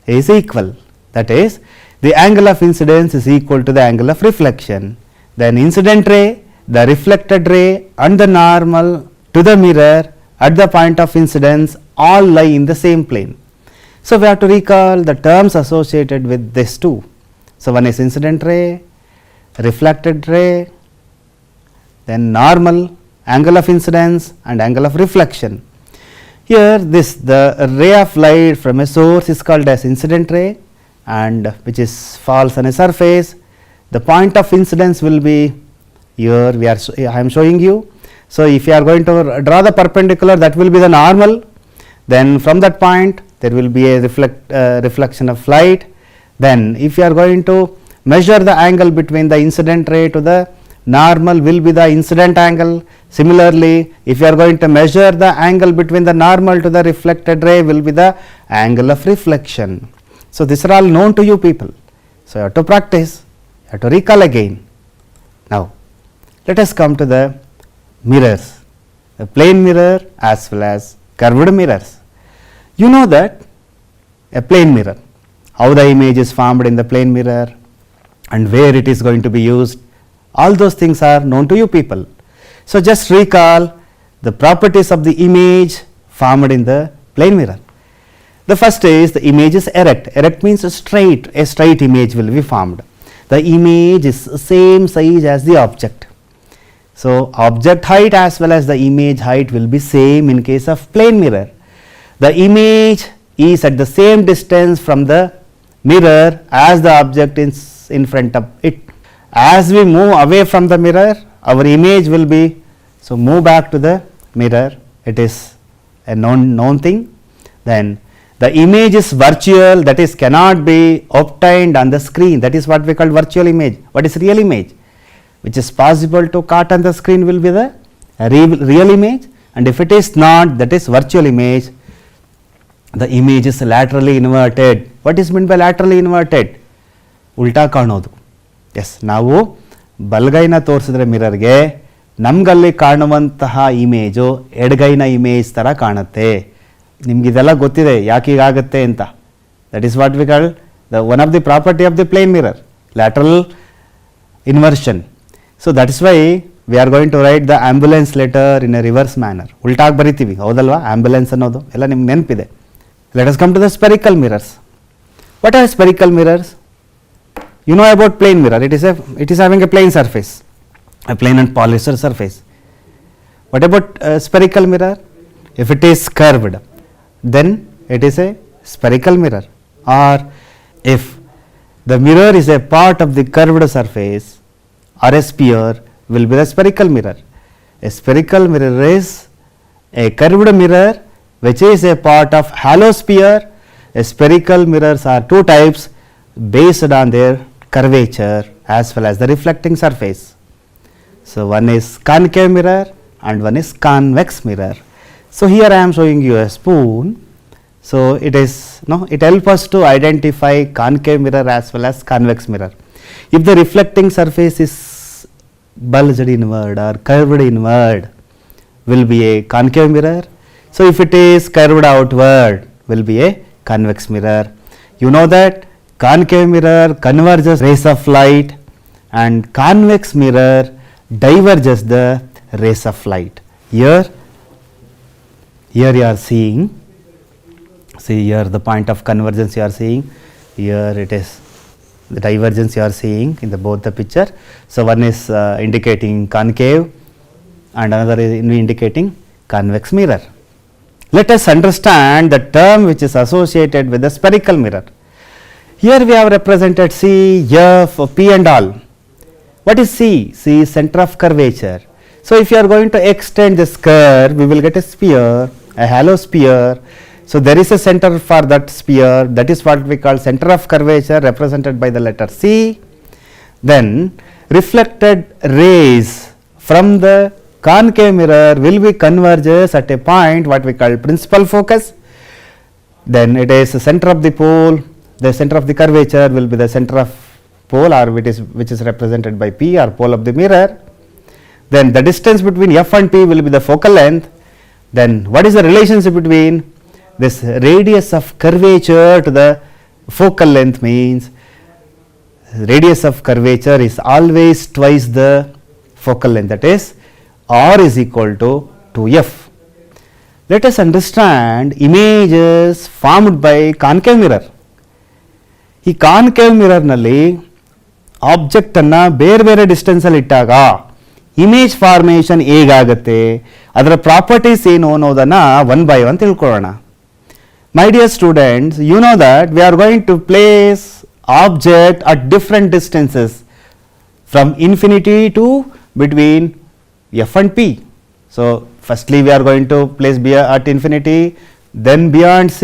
S4: is equal. That is, the angle of incidence is equal to the angle of reflection. Then incident ray, the reflected ray and the normal to the mirror at the point of incidence all lie in the same plane. So, we have to recall the terms associated with these two. So, one is incident ray, reflected ray, then normal, angle of incidence and angle of reflection. Here the ray of light from a source is called as incident ray, and which is falls on a surface. The point of incidence will be here I am showing you. So, if you are going to draw the perpendicular, that will be the normal, then from that point there will be a reflection of light. Then if you are going to measure the angle between the incident ray to the normal will be the incident angle. Similarly, if you are going to measure the angle between the normal to the reflected ray will be the angle of reflection. So, these are all known to you people. So, you have to practice, you have to recall again. Now, let us come to the mirrors, the plane mirror as well as curved mirrors. You know that a plane mirror, how the image is formed in the plane mirror and where it is going to be used, all those things are known to you people. So, just recall the properties of the image formed in the plane mirror. The first is the image is erect. Erect means a straight image will be formed. The image is same size as the object. So, object height as well as the image height will be same in case of plane mirror. The image is at the same distance from the mirror as the object is in front of it. As we move away from the mirror, our image will be, move back to the mirror, it is a known thing. Then The image is virtual, that is cannot be obtained on the screen. That is what we call virtual image. What is real image? Which is possible to cut on the screen will be the real image, and if it is not, that is virtual image. The image is laterally inverted. What is meant by laterally inverted? ಉಲ್ಟಾ ಕಾಣೋದು. S, ನಾವು ಬಲಗೈನ ತೋರಿಸಿದ್ರೆ ಮಿರರ್ಗೆ ನಮಗಲ್ಲಿ ಕಾಣುವಂತಹ image ಎಡಗೈನ image ಥರ ಕಾಣುತ್ತೆ. ನಿಮಗಿದೆಲ್ಲ ಗೊತ್ತಿದೆ ಯಾಕೆ ಹೀಗಾಗುತ್ತೆ ಅಂತ. That is what we call the one of the property of the plane mirror, lateral inversion. So that is why we are going to write the ambulance letter in a reverse manner. ಉಲ್ಟಾಗಿ ಬರಿತೀವಿ, ಹೌದಲ್ವಾ? Ambulance ಅನ್ನೋದು ಎಲ್ಲ ನಿಮ್ಗೆ ನೆನಪಿದೆ. Let us come to the spherical mirrors. What are spherical mirrors? You know about plane mirror. It is having a plane surface, a plane and polyester surface. What about spherical mirror? If it is curved, then it is a spherical mirror. Or if the mirror is a part of the curved surface or a sphere, will be the spherical mirror. A spherical mirror is a curved mirror which is a part of hollow sphere. A spherical mirrors are two types based on their curvature as well as the reflecting surface. So one is concave mirror and one is convex mirror. So here I am showing you a spoon. So it helps us to identify concave mirror as well as convex mirror. If the reflecting surface is bulged inward or curved inward, will be a concave mirror. So if it is curved outward, will be a convex mirror. You know that concave mirror converges rays of light and convex mirror diverges the rays of light. Here you are seeing, see here the point of convergence you are seeing, here it is the divergence you are seeing in the both the picture. So one is indicating concave and another is indicating convex mirror. Let us understand the term which is associated with the spherical mirror. Here we have represented C, F, P and all. What is C? C is center of curvature. So if you are going to extend this curve, we will get a sphere, a hollow sphere. So there is a center for that sphere, that is what we call center of curvature, represented by the letter C. Then reflected rays from the concave mirror will be converges at a point what we call principal focus. Then it is the center of the pole, the center of the curvature will be the center of pole, or which is represented by P, or pole of the mirror. Then the distance between F and P will be the focal length. Then what is the relationship between this radius of curvature to the focal length? Means radius of curvature is always twice the focal length, that is R is equal to 2F. Let us understand images formed by concave mirror. ಈ concave ಮಿರರ್ನಲ್ಲಿ ಆಬ್ಜೆಕ್ಟನ್ನು ಬೇರೆ ಬೇರೆ ಡಿಸ್ಟೆನ್ಸಲ್ಲಿ ಇಟ್ಟಾಗ image formation ಹೇಗಾಗುತ್ತೆ, ಅದರ properties ಏನು ಅನ್ನೋದನ್ನು one by one ತಿಳ್ಕೊಳ್ಳೋಣ. My dear students, you know that we are going to place object at different distances from infinity to between F and P. So firstly we are going to place at infinity, then beyond C,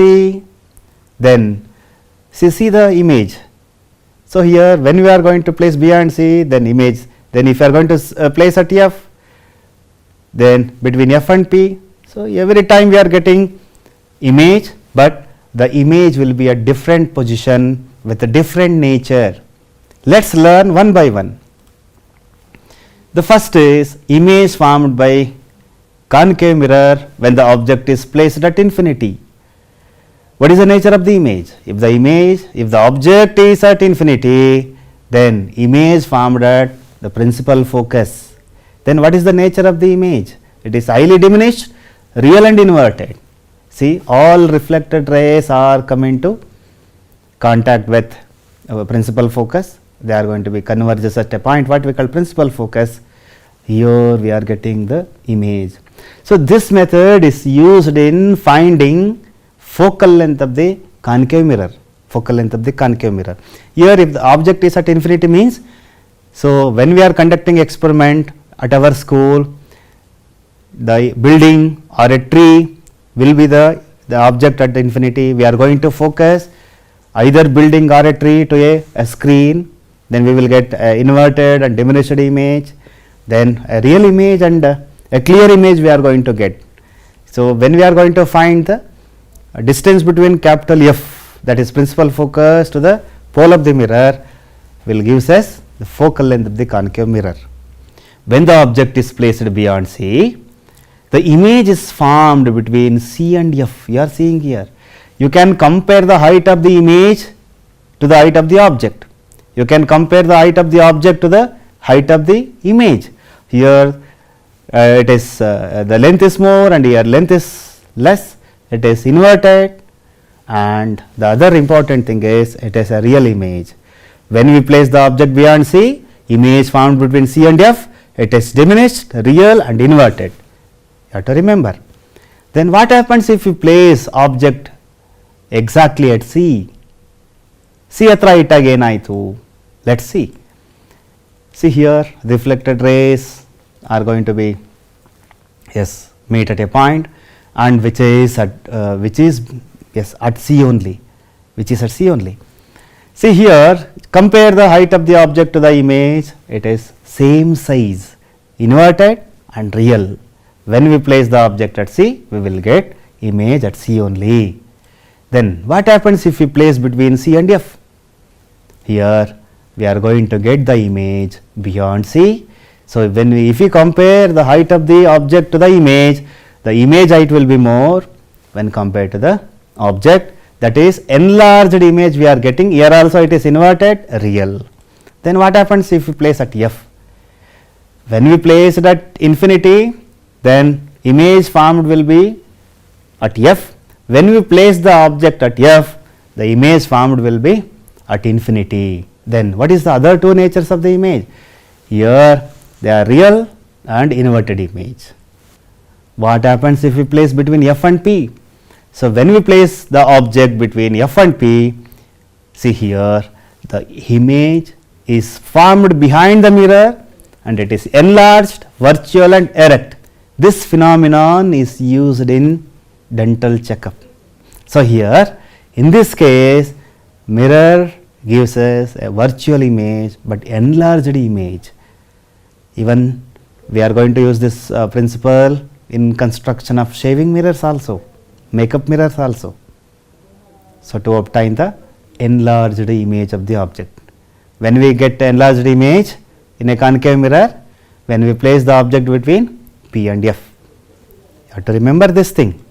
S4: then see the image. So here when we are going to place beyond C, then image, then if you are going to place at F, then between F and P. So every time we are getting image, but the image will be at different position with a different nature. Let's learn one by one. The first is image formed by concave mirror when the object is placed at infinity. What is the nature of the image? If the object is at infinity, then image formed at the principal focus. Then what is the nature of the image? It is highly diminished, real and inverted. See, all reflected rays are coming to contact with principal focus. They are going to be converges at a point what we call principal focus. Here we are getting the image. So this method is used in finding focal length of the concave mirror. Here if the object is at infinity means, so when we are conducting experiment at our school, the building or a tree will be the object at infinity, we are going to focus either building or a tree to a screen, then we will get inverted and diminished image, then a real image and a clear image we are going to get. So, when we are going to find the distance between capital F, that is principal focus, to the pole of the mirror, will gives us the focal length of the concave mirror. When the object is placed beyond C, the image is formed between C and F. You are seeing here. You can compare the height of the image to the height of the object. You can compare the height of the object to the height of the image. Here it is the length is more and here length is less. It is inverted, and the other important thing is it is a real image. When we place the object beyond C, image formed between C and F, it is diminished, real and inverted. You have to remember. Then what happens if we place object exactly at C? C hatra ittaga enaitu? Let us see. See here, reflected rays are going to be meet at a point, and which is at at C only, which is at C only. See here, compare the height of the object to the image, it is same size, inverted and real. When we place the object at C, we will get image at C only. Then what happens if we place between C and F? Here we are going to get the image beyond C. So, when if we compare the height of the object to the image height will be more when compared to the object, that is enlarged image we are getting. Here also it is inverted, real. Then what happens if we place at F? When we place it at infinity, then image formed will be at F. When we place the object at F, the image formed will be at infinity. Then what is the other two natures of the image? Here they are real and inverted image. What happens if we place between F and P? So, when we place the object between F and P, see here the image is formed behind the mirror and it is enlarged, virtual and erect. This phenomenon is used in dental checkup. So, here in this case mirror gives us a virtual image but enlarged image. Even we are going to use this principle in construction of shaving mirrors also, makeup mirrors also. So, to obtain the enlarged image of the object. When we get enlarged image in a concave mirror, when we place the object between P and F, you have to remember this thing.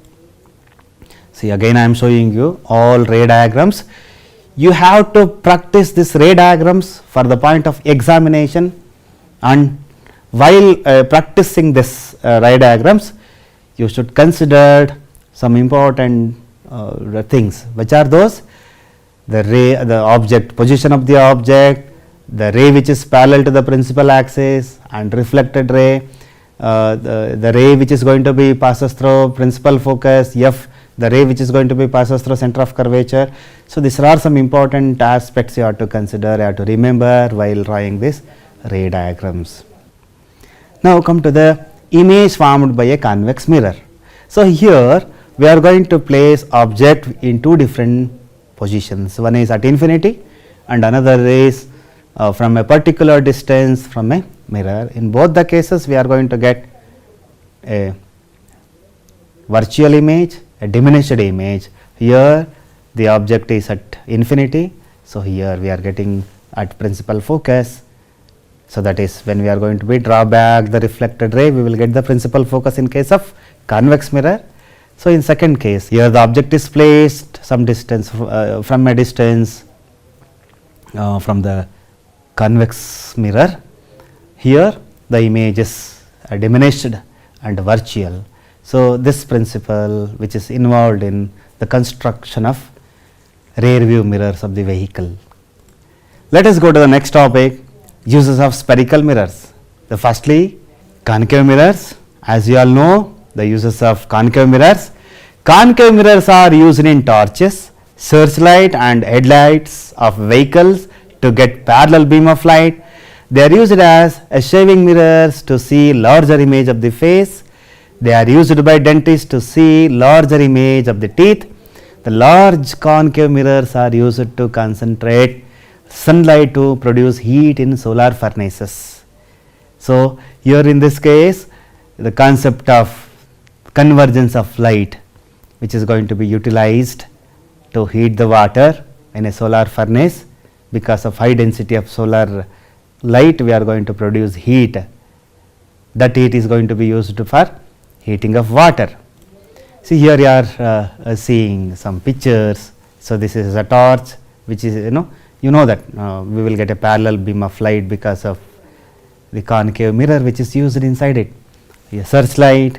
S4: See, again I am showing you all ray diagrams. You have to practice this ray diagrams for the point of examination, and while practicing this ray diagrams, you should consider some important things. Which are those? The ray, the object, position of the object, the ray which is parallel to the principal axis, and reflected ray, the ray which is going to be passes through principal focus F, the ray which is going to be passes through center of curvature. So, these are some important aspects you have to consider, you have to remember while drawing this ray diagrams. Now, come to the image formed by a convex mirror. So, here we are going to place object in two different positions. One is at infinity and another is from a particular distance from a mirror. In both the cases we are going to get a virtual image, a diminished image. Here the object is at infinity. So, here we are getting at principal focus. So, that is when we are going to be draw back the reflected ray, we will get the principal focus in case of convex mirror. So, in second case, here the object is placed some distance from a distance from the convex mirror. Here the image is diminished and virtual. So, this principle which is involved in the construction of rear view mirrors of the vehicle. Let us go to the next topic, uses of spherical mirrors. The firstly, concave mirrors. As you all know, the uses of concave mirrors. Concave mirrors are used in torches, searchlight and headlights of vehicles to get parallel beam of light. They are used as shaving mirrors to see larger image of the face. They are used by dentists to see larger image of the teeth. The large concave mirrors are used to concentrate sunlight to produce heat in solar furnaces. So, here in this case, the concept of convergence of light, which is going to be utilized to heat the water in a solar furnace. Because of high density of solar light, we are going to produce heat. That heat is going to be used for heating of water. See, here you are seeing some pictures. So, this is a torch, which is you know that we will get a parallel beam of light because of the concave mirror which is used inside it. A searchlight,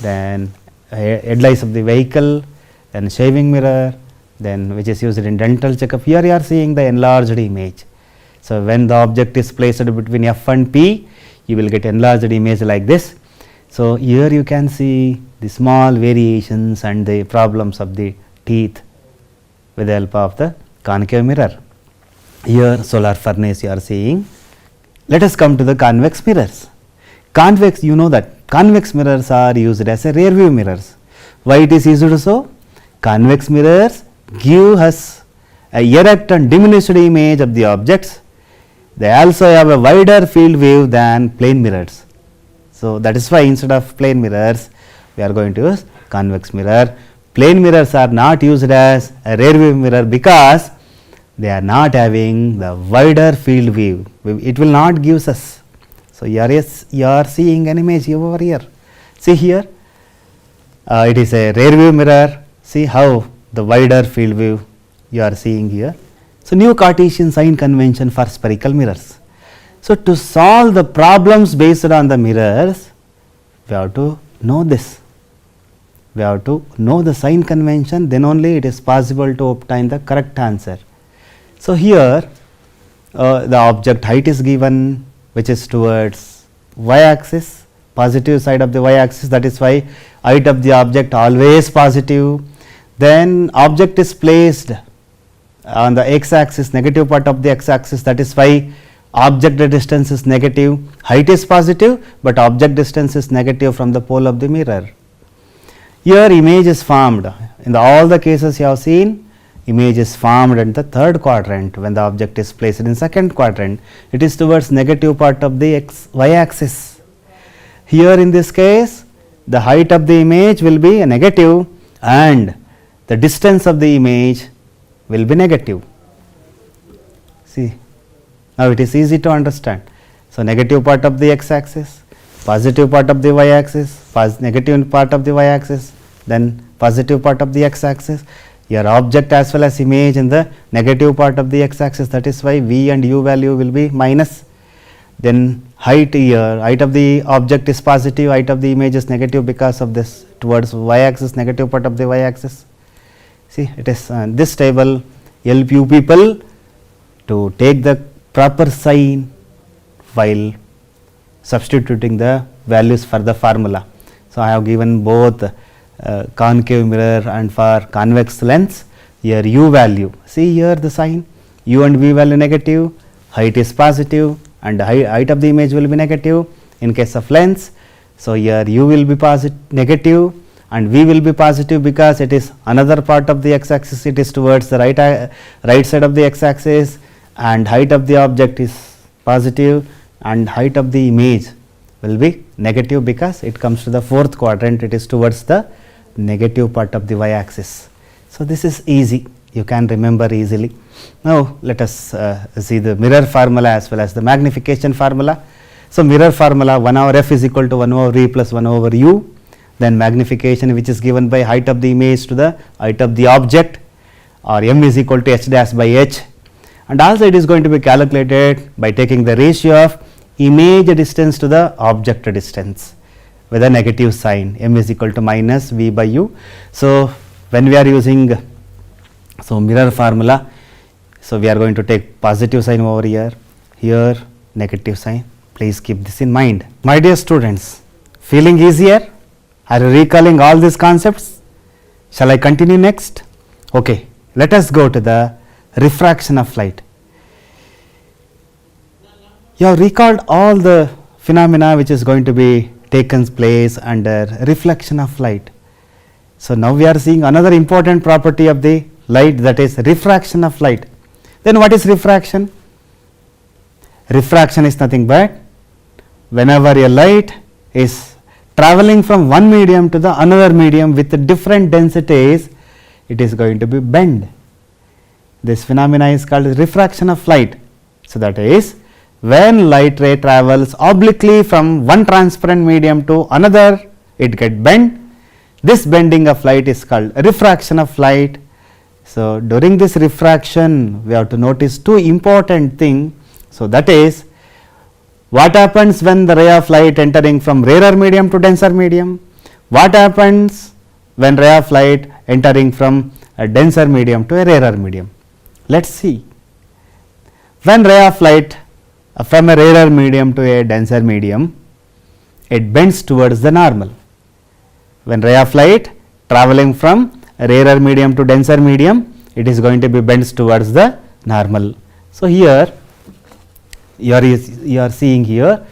S4: then headlights of the vehicle, then shaving mirror, then which is used in dental checkup. Here you are seeing the enlarged image. So, when the object is placed between F and P, you will get enlarged image like this. So, here you can see the small variations and the problems of the teeth with the help of the concave mirror. Here solar furnace you are seeing. Let us come to the convex mirrors. Convex, you know that convex mirrors are used as a rear view mirrors. Why it is used so? Convex mirrors give us a erect and diminished image of the objects. They also have a wider field view than plane mirrors. So, that is why instead of plane mirrors, we are going to use convex mirror. Plane mirrors are not used as a rear view mirror because they are not having the wider field view. It will not give us. So, you are seeing an image over here. See here, it is a rear view mirror. See how the wider field view you are seeing here. So, new Cartesian sign convention for spherical mirrors. So, to solve the problems based on the mirrors, we have to know this. We have to know the sign convention, then only it is possible to obtain the correct answer. So, here the object height is given, which is towards y axis, positive side of the y axis, that is why height of the object always positive. Then object is placed on the x axis, negative part of the x axis, that is why object distance is negative, height is positive, but object distance is negative from the pole of the mirror. Here image is formed. In all the cases you have seen, image is formed in the third quadrant. When the object is placed in second quadrant, it is towards negative part of the y axis. Here in this case, the height of the image will be a negative and the distance of the image will be negative. See, now it is easy to understand. So, negative part of the x axis, positive part of the y axis, negative part of the y axis, then positive part of the x axis. Your object as well as image in the negative part of the x axis, that is why v and u value will be minus. Then height here, height of the object is positive, height of the image is negative because of this towards y axis, negative part of the y axis. See, it is this table help you people to take the proper sign while substituting the values for the formula. So, I have given both concave mirror and for convex lens, here u value. See here the sign, u and v value negative, height is positive and height of the image will be negative in case of lens. So, here u will be negative and v will be positive because it is another part of the x axis, it is towards the right side of the x axis, and height of the object is positive and height of the image will be negative because it comes to the fourth quadrant, it is towards the negative part of the y axis. So, this is easy, you can remember easily. Now, let us see the mirror formula as well as the magnification formula. So, mirror formula 1 over f is equal to 1 over v plus 1 over u, then magnification which is given by height of the image to the height of the object, or m is equal to h dash by h, and also it is going to be calculated by taking the ratio of image distance to the object distance with a negative sign, m is equal to minus v by u. So, when we are using mirror formula, so we are going to take positive sign over here negative sign. Please keep this in mind. My dear students, feeling easier? Are you recalling all these concepts? Shall I continue next? Okay, let us go to the refraction of light. You have recalled all the phenomena which is going to be taken place under reflection of light. So now we are seeing another important property of the light, that is refraction of light. Then what is refraction? Refraction is nothing but whenever a light is traveling from one medium to the another medium with different densities, it is going to be bent. This phenomena is called refraction of light. So that is when light ray travels obliquely from one transparent medium to another, it gets bent. This bending of light is called refraction of light. So during this refraction, we have to notice two important things. So that is, what happens when the ray of light entering from rarer medium to denser medium? What happens when ray of light entering from a denser medium to a rarer medium? Let us see. When ray of light from a rarer medium to a denser medium, it bends towards the normal. When ray of light traveling from a rarer medium to denser medium, it is going to be bent towards the normal. So here you are seeing here,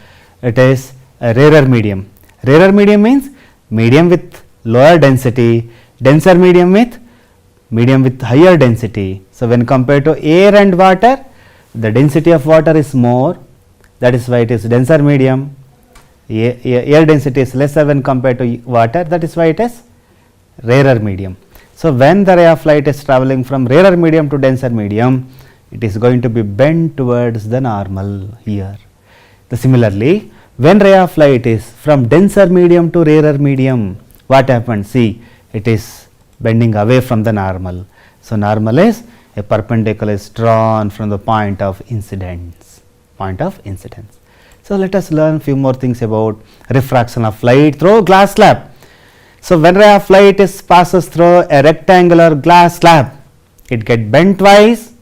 S4: it is a rarer medium. Rarer medium means medium with lower density, denser medium with higher density. So when compared to air and water, the density of water is more, that is why it is denser medium. Air density is lesser when compared to water, that is why it is rarer medium. So when the ray of light is traveling from rarer medium to denser medium, it is going to be bent towards the normal here. Similarly, when ray of light is from denser medium to rarer medium, what happens? See, it is bending away from the normal. So normal is a perpendicular is drawn from the point of incidence. So let us learn few more things about refraction of light through glass slab. So when ray of light passes through a rectangular glass slab, it gets bent twice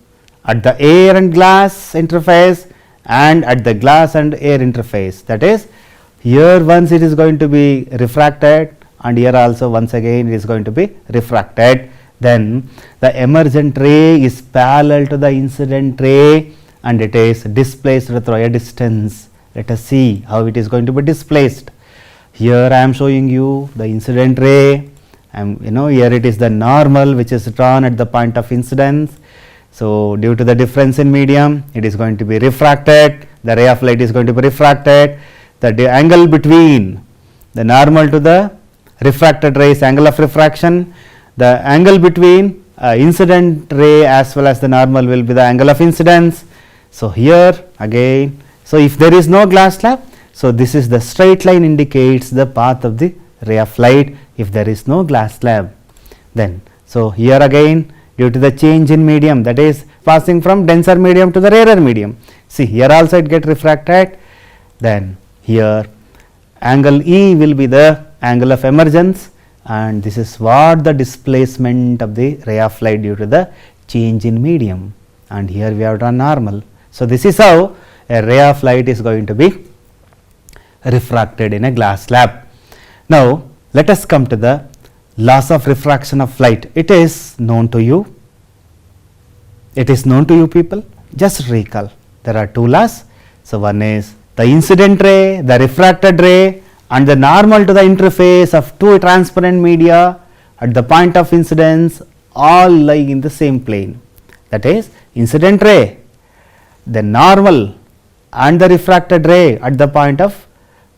S4: at the air and glass interface and at the glass and air interface. That is, here once it is going to be refracted and here also once again it is going to be refracted. Then the emergent ray is parallel to the incident ray and it is displaced through a distance. Let us see how it is going to be displaced. Here I am showing you the incident ray, and here it is the normal which is drawn at the point of incidence. So due to the difference in medium, it is going to be refracted, the ray of light is going to be refracted. The angle between the normal to the refracted ray is angle of refraction. The angle between incident ray as well as the normal will be the angle of incidence. So here again, so if there is no glass slab, so this is the straight line indicates the path of the ray of light if there is no glass slab. Then so here again, due to the change in medium, that is passing from denser medium to the rarer medium, see here also it get refracted. Then here angle E will be the angle of emergence, and this is what the displacement of the ray of light due to the change in medium, and here we have drawn normal. So this is how a ray of light is going to be refracted in a glass slab. Now let us come to the laws of refraction of light. It is known to you. People. Just recall. There are two laws. So one is the incident ray, the refracted ray, and the normal to the interface of two transparent media at the point of incidence all lie in the same plane. That is, incident ray, the normal and the refracted ray at the point of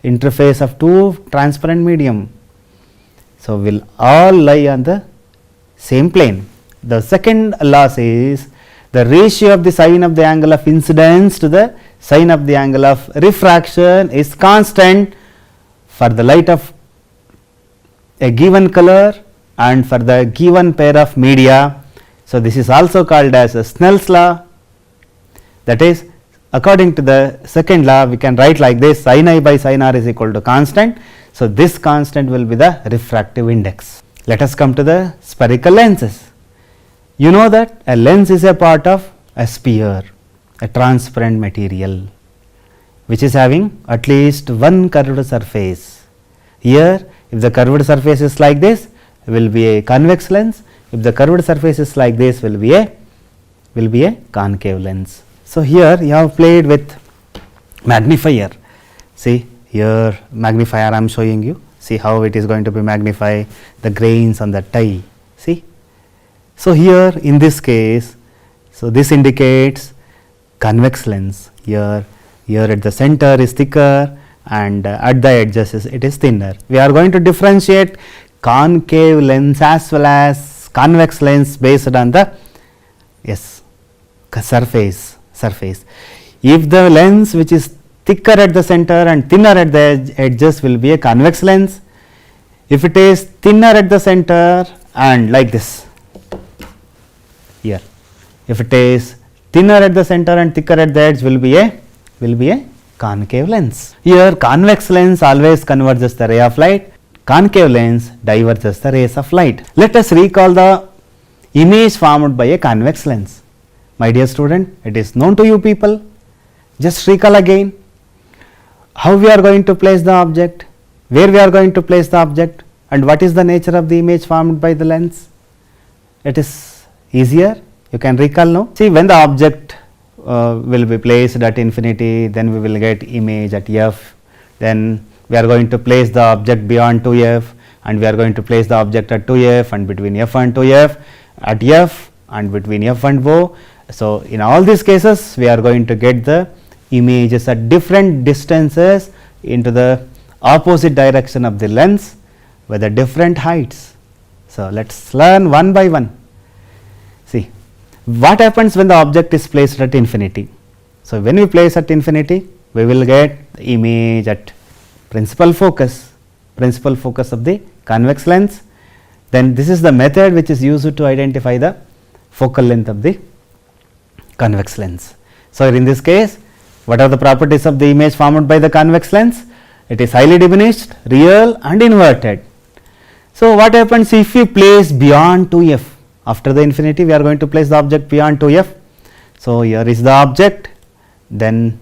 S4: interface of two transparent medium, so will all lie on the same plane. The second law says the ratio of the sine of the angle of incidence to the sine of the angle of refraction is constant for the light of a given color and for the given pair of media. So this is also called as a Snell's law. That is, according to the second law, we can write like this: sin I by sin r is equal to constant. So this constant will be the refractive index. Let us come to the spherical lenses. You know that a lens is a part of a sphere, a transparent material which is having at least one curved surface. Here, if the curved surface is like this, will be a convex lens. If the curved surface is like this, will be a concave lens. So here you have played with magnifier. See, Here magnifier I am showing you. See how it is going to be magnify the grains on the tie. See. So, here in this case, so this indicates convex lens. Here at the center is thicker and at the edges it is thinner. We are going to differentiate concave lens as well as convex lens based on the surface. If the lens which is thicker at the center and thinner at the edges will be a convex lens. If it is thinner at the center and like this here, if it is thinner at the center and thicker at the edge will be a concave lens. Here convex lens always converges the ray of light, concave lens diverges the rays of light. Let us recall the image formed by a convex lens. My dear student, it is known to you people. Just recall again how we are going to place the object, where we are going to place the object, and what is the nature of the image formed by the lens. It is easier, you can recall now. See, when the object will be placed at infinity, then we will get image at f, then we are going to place the object beyond 2f, and we are going to place the object at 2f and between f and 2f, at f and between f and o. So, in all these cases we are going to get the images at different distances into the opposite direction of the lens with the different heights. So, let us learn one by one. See, what happens when the object is placed at infinity? So, when we place at infinity, we will get the image at principal focus of the convex lens. Then this is the method which is used to identify the focal length of the convex lens. So, in this case, what are the properties of the image formed by the convex lens? It is highly diminished, real and inverted. So, what happens if we place beyond 2f? After the infinity, we are going to place the object beyond 2f. So, here is the object, then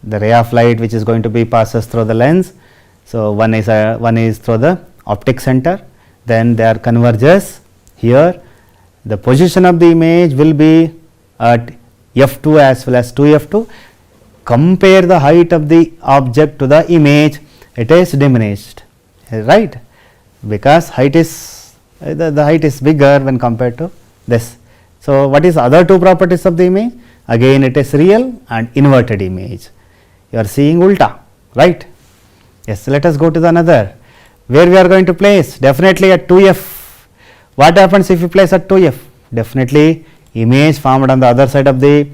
S4: the ray of light which is going to be passes through the lens. So, one is through the optic center, then there converges here. The position of the image will be at f2 as well as 2f2. Compare the height of the object to the image, it is diminished, right, because height is the height is bigger when compared to this. So, what is other two properties of the image? Again it is real and inverted image. You are seeing ulta, right? Yes, let us go to the another. Where we are going to place? Definitely at 2f. What happens if you place at 2f? Definitely image formed on the other side of the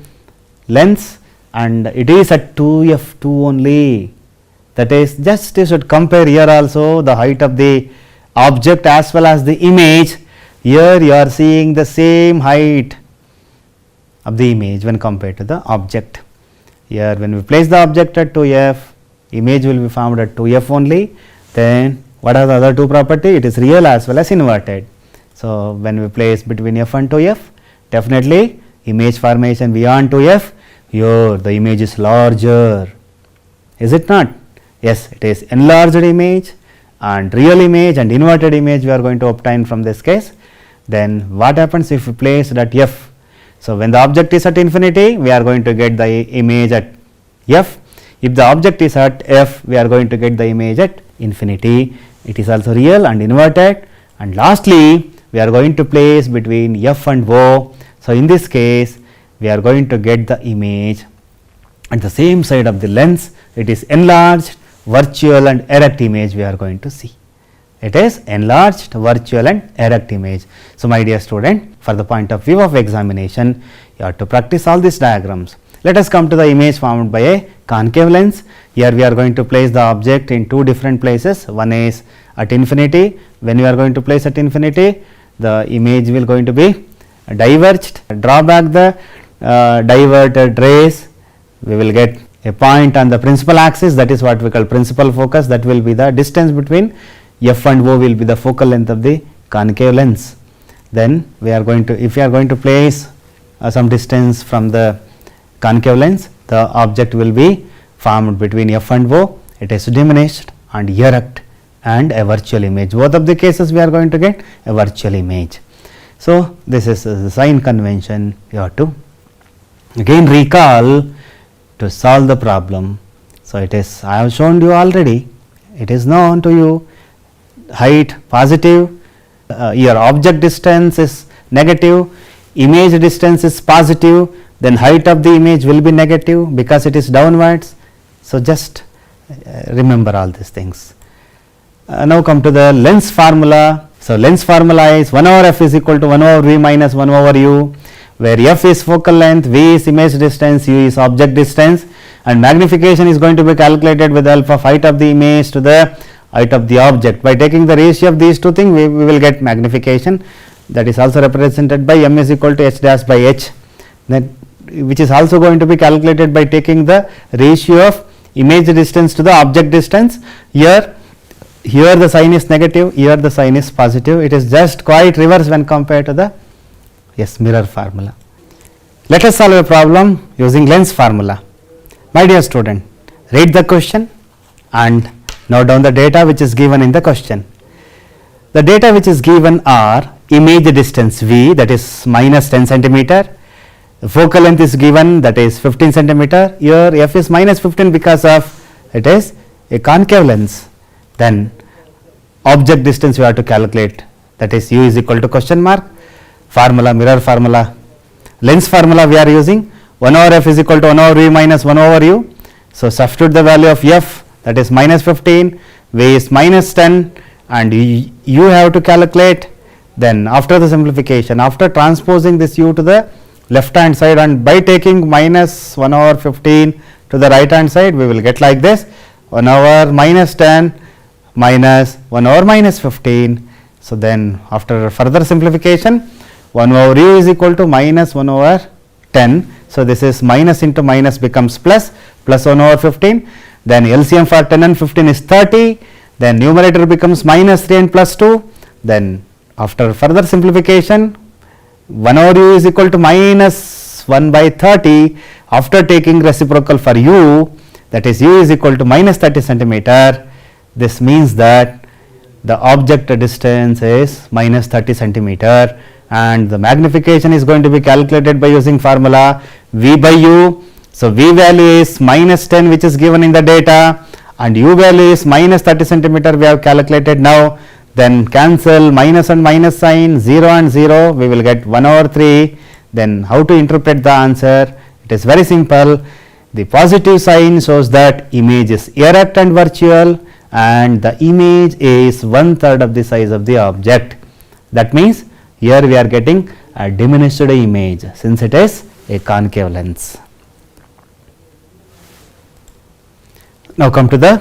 S4: lens, and it is at 2f2 only. That is, just you should compare here also the height of the object as well as the image. Here you are seeing the same height of the image when compared to the object. Here when we place the object at 2f, image will be formed at 2f only. Then what are the other two property? It is real as well as inverted. So, when we place between f and 2f, definitely image formation beyond 2f, here the image is larger, is it not? Yes, it is enlarged image and real image and inverted image we are going to obtain from this case. Then what happens if we place it at f? So, when the object is at infinity, we are going to get the image at f. If the object is at f, we are going to get the image at infinity. It is also real and inverted. And lastly, we are going to place between f and o. So, in this case, we are going to get the image at the same side of the lens. It is enlarged, virtual and erect image we are going to see. It is enlarged, virtual and erect image. So, my dear student, for the point of view of examination, you have to practice all these diagrams. Let us come to the image formed by a concave lens. Here we are going to place the object in two different places. One is at infinity. When we are going to place at infinity, the image will going to be diverged. Draw back the diverted rays. We will get a point on the principal axis, that is what we call principal focus. That will be the distance between f and o will be the focal length of the concave lens. Then we are going to, if we are going to place some distance from the concave lens, the object will be formed between f and o. It is diminished and erect and a virtual image. Both of the cases we are going to get a virtual image. So, this is the sign convention you have to again recall to solve the problem. So it is, I have shown you already, it is known to you, height positive, your object distance is negative, image distance is positive, then height of the image will be negative because it is downwards. So just remember all these things. Now come to the lens formula. So lens formula is 1 over f is equal to 1 over v minus 1 over u, where f is focal length, v is image distance, u is object distance, and magnification is going to be calculated with the help of height of the image to the height of the object. By taking the ratio of these two things, we will get magnification, that is also represented by m is equal to h dash by h, then which is also going to be calculated by taking the ratio of image distance to the object distance. Here the sign is negative, here the sign is positive. It is just quite reverse when compared to the mirror formula. Let us solve a problem using lens formula. My dear student, read the question and note down the data which is given in the question. The data which is given are image distance v, that is minus 10 centimeter. The focal length is given, that is 15 centimeter. Here f is minus 15 because of it is a concave lens. Then object distance we have to calculate, that is u is equal to question mark, formula mirror formula, lens formula we are using, 1 over f is equal to 1 over v minus 1 over u. So substitute the value of f, that is minus 15, v is minus 10, and you have to calculate. Then after the simplification, after transposing this u to the left hand side and by taking minus 1 over 15 to the right hand side, we will get like this, 1 over minus 10 minus 1 over minus 15. So then after further simplification, 1 over u is equal to minus 1 over 10. So this is minus into minus becomes plus, plus 1 over 15. Then LCM for 10 and 15 is 30. Then numerator becomes minus 3 and plus 2. Then after further simplification, 1 over u is equal to minus 1 by 30. After taking reciprocal for u, that is u is equal to minus 30 centimeter. This means that the object distance is minus 30 centimeter, and the magnification is going to be calculated by using formula v by u. So v value is minus 10 which is given in the data, and u value is minus 30 centimeter we have calculated now. Then cancel minus and minus sign, 0 and 0, we will get 1 over 3. Then how to interpret the answer? It is very simple. The positive sign shows that image is erect and virtual, and the image is 1/3 of the size of the object. That means here we are getting a diminished image since it is a concave lens. Now come to the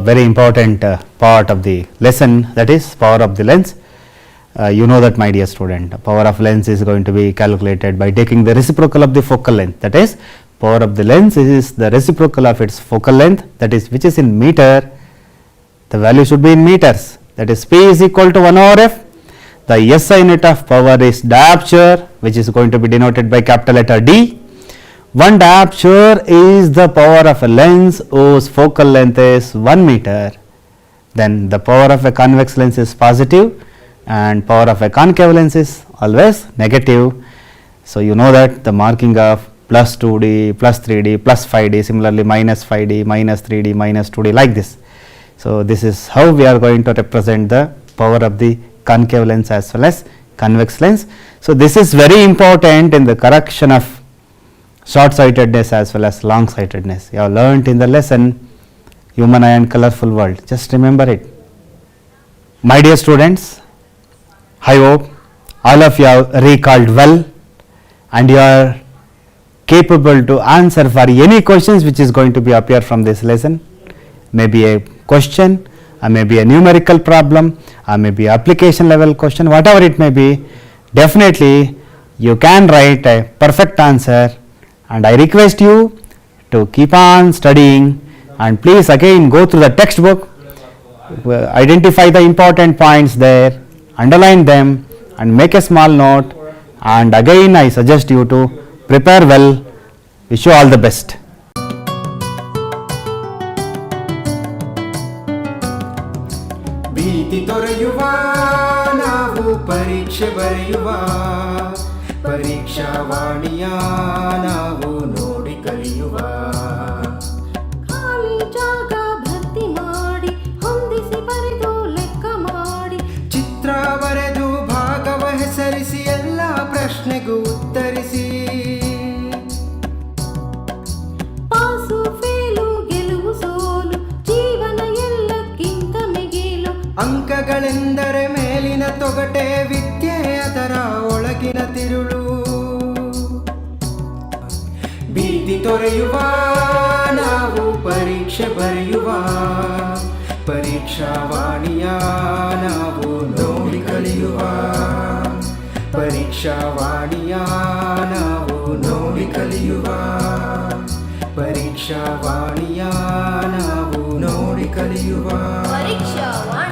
S4: very important part of the lesson, that is power of the lens. You know that, my dear student, power of lens is going to be calculated by taking the reciprocal of the focal length, that is power of the lens is the reciprocal of its focal length, that is which is in meter. The value should be in meters, that is P is equal to 1 over f. The SI unit of power is diopter, which is going to be denoted by capital letter D. 1 diopter is the power of a lens whose focal length is 1 meter. Then the power of a convex lens is positive and power of a concave lens is always negative. So you know that the marking of plus 2D, plus 3D, plus 5D, similarly minus 5D, minus 3D, minus 2D, like this. So this is how we are going to represent the power of the concave lens as well as convex lens. So this is very important in the correction of short sightedness as well as long sightedness. You have learnt in the lesson human eye and colorful world. Just remember it. My dear students, I hope all of you have recalled well and you are capable to answer for any questions which is going to be appear from this lesson. Maybe a question, or maybe a numerical problem, or maybe application level question, whatever it may be. Definitely you can write a perfect answer, and I request you to keep on studying, and please again go through the textbook, identify the important points there, underline them and make a small note, and again I suggest you to prepare well. Wish you all the best.
S1: ಭೀತಿ ತೊರೆಯುವ ನಾವು ಪರೀಕ್ಷೆ ಬರೆಯುವ ಪರೀಕ್ಷಾವಾಣಿಯ ನಾವು ನೋಡಿ ಕಲಿಯುವ
S2: ಕಾಲ
S1: ಪದಗಳೆಂದರೆ ಮೇಲಿನ ತೊಗಟೆ, ವಿದ್ಯೆ ಅದರ ಒಳಗಿನ ತಿರುಳು. ಭೀತಿ ತೊರೆಯುವ ನಾವು ಪರೀಕ್ಷೆ ಬರೆಯುವ, ಪರೀಕ್ಷಾವಾಣಿಯ ನಾವು ನೋಡಿ ಕಲಿಯುವ, ಪರೀಕ್ಷಾವಾಣಿಯ ನಾವು ನೋಡಿ ಕಲಿಯುವ, ಪರೀಕ್ಷಾವಾಣಿಯ ನಾವು ನೋಡಿ ಕಲಿಯುವ.
S2: ಪರೀಕ್ಷಾವಾಣಿ